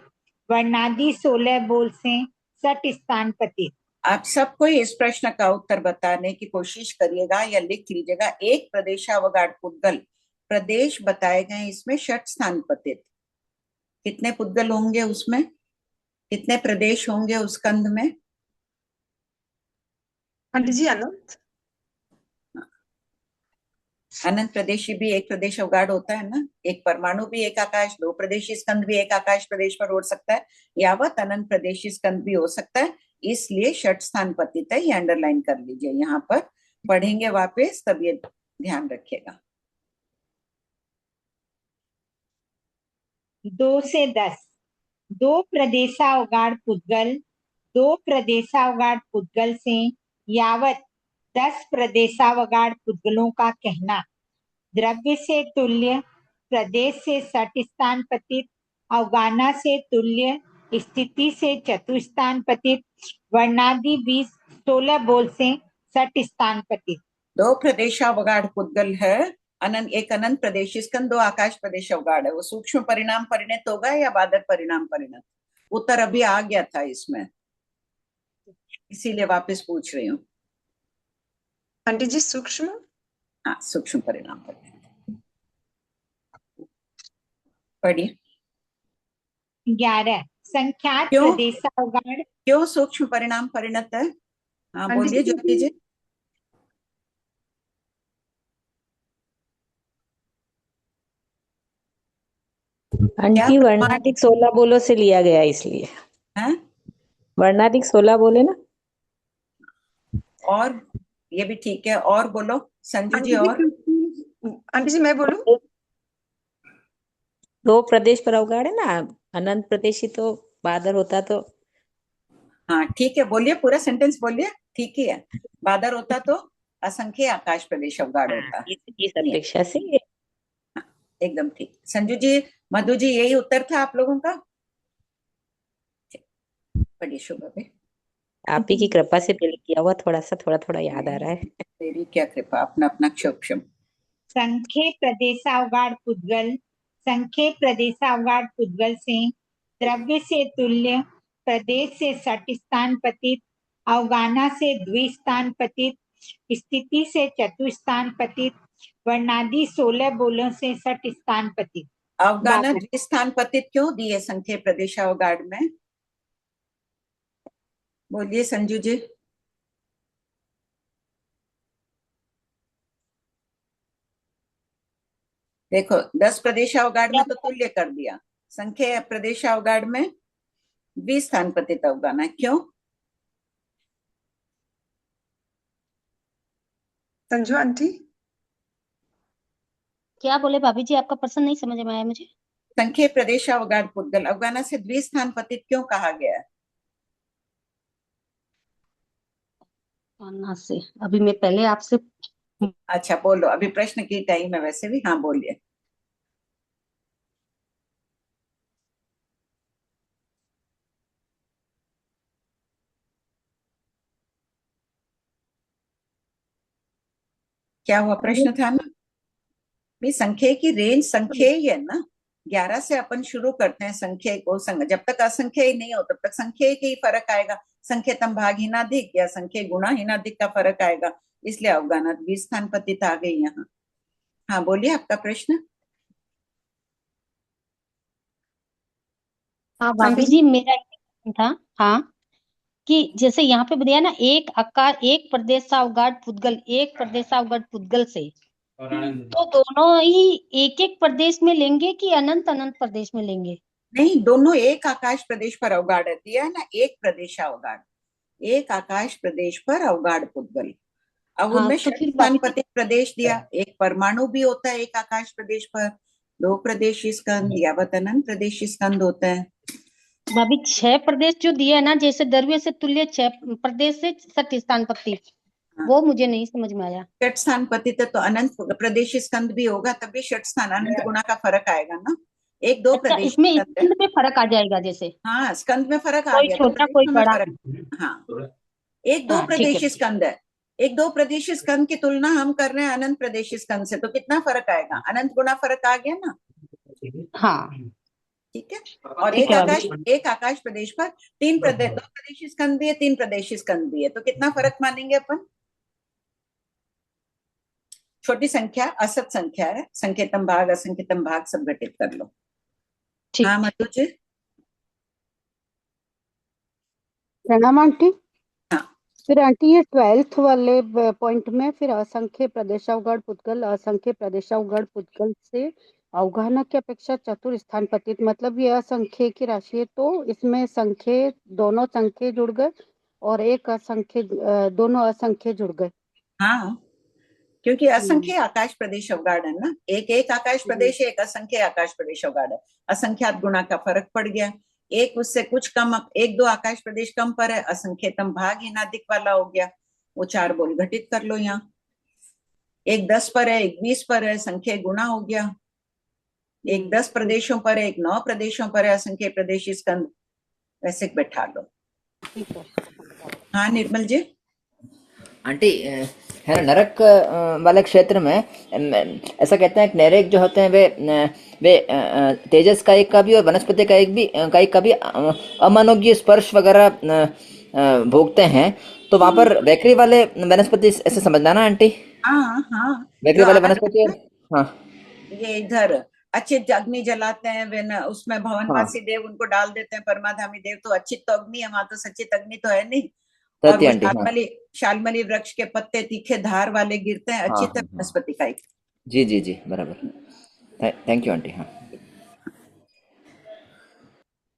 वर्णादि 16 बोल से सट स्थान पतित। आप सबको इस प्रश्न का उत्तर बताने की कोशिश करिएगा या लिख लीजिएगा। एक प्रदेशावगाढ़ पुद्गल, प्रदेश बताए गए इसमें षट स्थान पतित। कितने पुद्गल होंगे उसमें, कितने प्रदेश होंगे उस कंद में? आंटी जी अनंत अनंत प्रदेशी भी एक प्रदेश अवगाढ़ होता है ना। एक परमाणु भी एक आकाश, दो प्रदेशी स्कंद भी एक आकाश प्रदेश पर उड़ सकता है, यावत अनंत प्रदेशी स्कंद भी हो सकता है। इसलिए षट स्थान पतित है, ये अंडरलाइन कर लीजिए। यहाँ पर पढ़ेंगे वापस तब ये ध्यान रखिएगा। 2 से 10, 2 प्रदेशावगाढ़ पुद्गल, 2 प्रदेशावगाढ़ पुद्गल से यावत 10 प्रदेशावगाढ़ पुद्गलों का कहना। द्रव्य से तुल्य, प्रदेश से सट स्थान पतित, अवगाना से तुल्य, स्थिति से चतुस्थान पतित, वर्णादि 16 बोल से सट स्थान पतित। 2 प्रदेशावगाढ़ पुद्गल है, एक अनंत प्रदेशी स्कंद, 2 आकाश प्रदेश अवगाढ़ है। वो सूक्ष्म परिणाम परिणत होगा या बादर परिणाम परिणत? उत्तर अभी आ गया था इसमें, इसीलिए वापस पूछ रही हूँ। आंटी जी सूक्ष्म, हाँ सूक्ष्म परिणाम परिणत। पढ़िए। 11 संख्यात क्यों? प्रदेशावगाढ़, क्यों सूक्ष्म परिणाम परिणत है? हाँ आंटी बोलिए जी ज्योति जी। आंटी वर्णाधिक 16 बोलो से लिया गया इसलिए। हैं? वर्णाधिक 16 बोले ना। और ये भी ठीक है, और बोलो संजू जी। और आंटी जी मैं बोलूं? 2 प्रदेश पर अवगाढ़ है ना, अनंत प्रदेशी तो बादर होता तो। हाँ ठीक है, बोलिए पूरा सेंटेंस बोलिए। ठीक ही है, बादर होता तो असंख्य आकाश प्रदेश अवगाढ़ होता। इस अपेक्षा से एकदम ठीक। संजू जी, मधु जी, यही उत्तर था आप लोगों का? बड़ी शुभ है। आप ही की कृपा से पहले किया हुआ थोड़ा थोड़ा याद आ रहा है। तेरी क्या कृपा, अपना अपना क्षोभ। संख्य प्रदेशावगाढ़ पुद्गल, संख्य प्रदेशावगाढ़ पुद्गल से द्रव्य से तुल्य, प्रदेश से सट स्थान पतित, अवगाना से द्विस्थान पतित, स्थिति से चतुस्थान पतित, वर्णादि 16 बोलों से सट स्थान पतित। अवगाना द्विस्थान पतित क्यों दिए संख्य प्रदेशावगाढ़ में? बोलिए संजू जी। देखो 10 प्रदेशावगाढ़ में तो तुल्य कर दिया, संख्य प्रदेशावगाढ़ में द्विस्थान पतित अवगाना क्यों? संजू आंटी क्या बोले भाभी जी? आपका प्रश्न नहीं समझ में आया मुझे। संख्य प्रदेशावगाढ़ पुद्गल अवगाना से द्विस्थान पतित क्यों कहा गया? से अभी मैं पहले आपसे। अच्छा बोलो, अभी प्रश्न की टाइम है वैसे भी। हाँ बोलिए। क्या हुआ, प्रश्न था ना? भाई संख्या की रेंज संख्या ही है ना, 11 से अपन शुरू करते हैं संख्या को। जब तक असंख्य ही नहीं हो तब तक संख्या के ही फर्क आएगा। संख्यतम भागहीनाधिक या संख्या गुणाहीनाधिक का फर्क आएगा, इसलिए अवगाना द्विस्थान पतित आ गई यहाँ। हाँ बोलिए आपका प्रश्न। हाँ भाभी जी, मेरा एक था। हाँ, कि जैसे यहाँ पे बताया ना, एक आकार, एक प्रदेशावगाढ़ पुद्गल, एक प्रदेशावगाढ़ पुद्गल से, तो दोनों ही एक एक प्रदेश में लेंगे कि अनंत अनंत प्रदेश में लेंगे? नहीं, दोनों एक आकाश प्रदेश पर अवगाढ़ दिया है ना। एक प्रदेश अवगाढ़, एक आकाश प्रदेश पर अवगाढ़ पुद्गल। अब हाँ, उनमें तो फिर स्थान पतित प्रदेश दिया। एक परमाणु भी होता है एक आकाश प्रदेश पर, 2 प्रदेशी स्कंद यावत अनंत प्रदेशी स्कंद होता है। भाभी 6 प्रदेश जो दिया है ना, जैसे द्रव्य से तुल्य 6 प्रदेश से सट स्थान पतित, वो मुझे नहीं समझ में आया। षट स्थान पतित तो अनंत प्रदेश स्कंद भी होगा, तब भी षट स्थान अनंत गुणा का फरक आएगा ना। एक दो अच्छा, प्रदेश इसमें स्कंद है। स्कंद में फर्क आ जाएगा जैसे, हाँ, स्कंद में फर्क आ कोई गया तो छोटा कोई प्रदेशों में बड़ा। फर्क। हाँ, एक दो हाँ, ठीक प्रदेश है। स्कंद है, एक दो प्रदेश स्कंद की तुलना हम कर रहे हैं अनंत प्रदेश स्कंद से, तो कितना फर्क आएगा? अनंत गुणा फर्क आ गया ना। हाँ, ठीक है। और ठीक है भाभी। एक आकाश प्रदेश पर तीन प्रदेश, दो प्रदेश स्कंद भी है, तीन प्रदेश स्कंद भी है, तो कितना फर्क मानेंगे अपन? छोटी संख्या असत संख्या है, संकेतम भाग असंकेतम भाग सब घटित कर लो। ठीक। हाँ मधु जी। प्रणाम आंटी। हाँ। फिर आंटी ये 12th वाले पॉइंट में फिर असंख्य प्रदेशावगढ़ पुद्गल असंख्य प्रदेशावगढ़ पुद्गल से अवगाहना की अपेक्षा चतुर स्थान पतित, मतलब ये असंख्य की राशि है, तो इसमें संख्य दोनों संख्य जुड़ गए और एक असंख्य दोनों असंख्य जुड़ गए। हाँ, क्योंकि असंख्य आकाश प्रदेश अवगाढ़ है ना, एक एक आकाश प्रदेश है, एक असंख्य आकाश प्रदेश अवगाढ़ है, असंख्यात गुणा का फर्क पड़ गया। एक उससे कुछ कम, एक दो आकाश प्रदेश कम पर है, असंख्यतम भाग हिनादिक वाला हो गया, वो 4 बोल घटित कर लो। यहाँ एक 10 पर है, एक 20 पर है, संख्या गुणा हो गया। एक 10 प्रदेशों पर है, एक 9 प्रदेशों पर है, असंख्य प्रदेश स्कंद वैसे बैठा लो। हाँ निर्मल जी। आंटी है ना, नरक वाले क्षेत्र में ऐसा कहते हैं कि नैरेक जो होते हैं वे तेजस का एक का भी और वनस्पति का एक का भी अमानवीय स्पर्श वगैरह भोगते हैं, तो वहां पर वैखरी वाले वनस्पति ऐसे समझना ना आंटी। हाँ हाँ, वैखरी वाले वनस्पति। हाँ, ये इधर अचित अग्नि जलाते हैं, वे न उसमें भवनवासी देव उनको डाल देते हैं, परमाधामी देव, तो अचित तो अग्नि है, वहां तो सचित अग्नि तो है नहीं। और वो शालमली वृक्ष के पत्ते तीखे धार वाले गिरते हैं, अचित वनस्पति का एक। जी जी जी, बराबर। Thank you aunty. हाँ,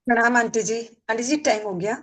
प्रणाम आंटी जी। आंटी जी टाइम हो गया।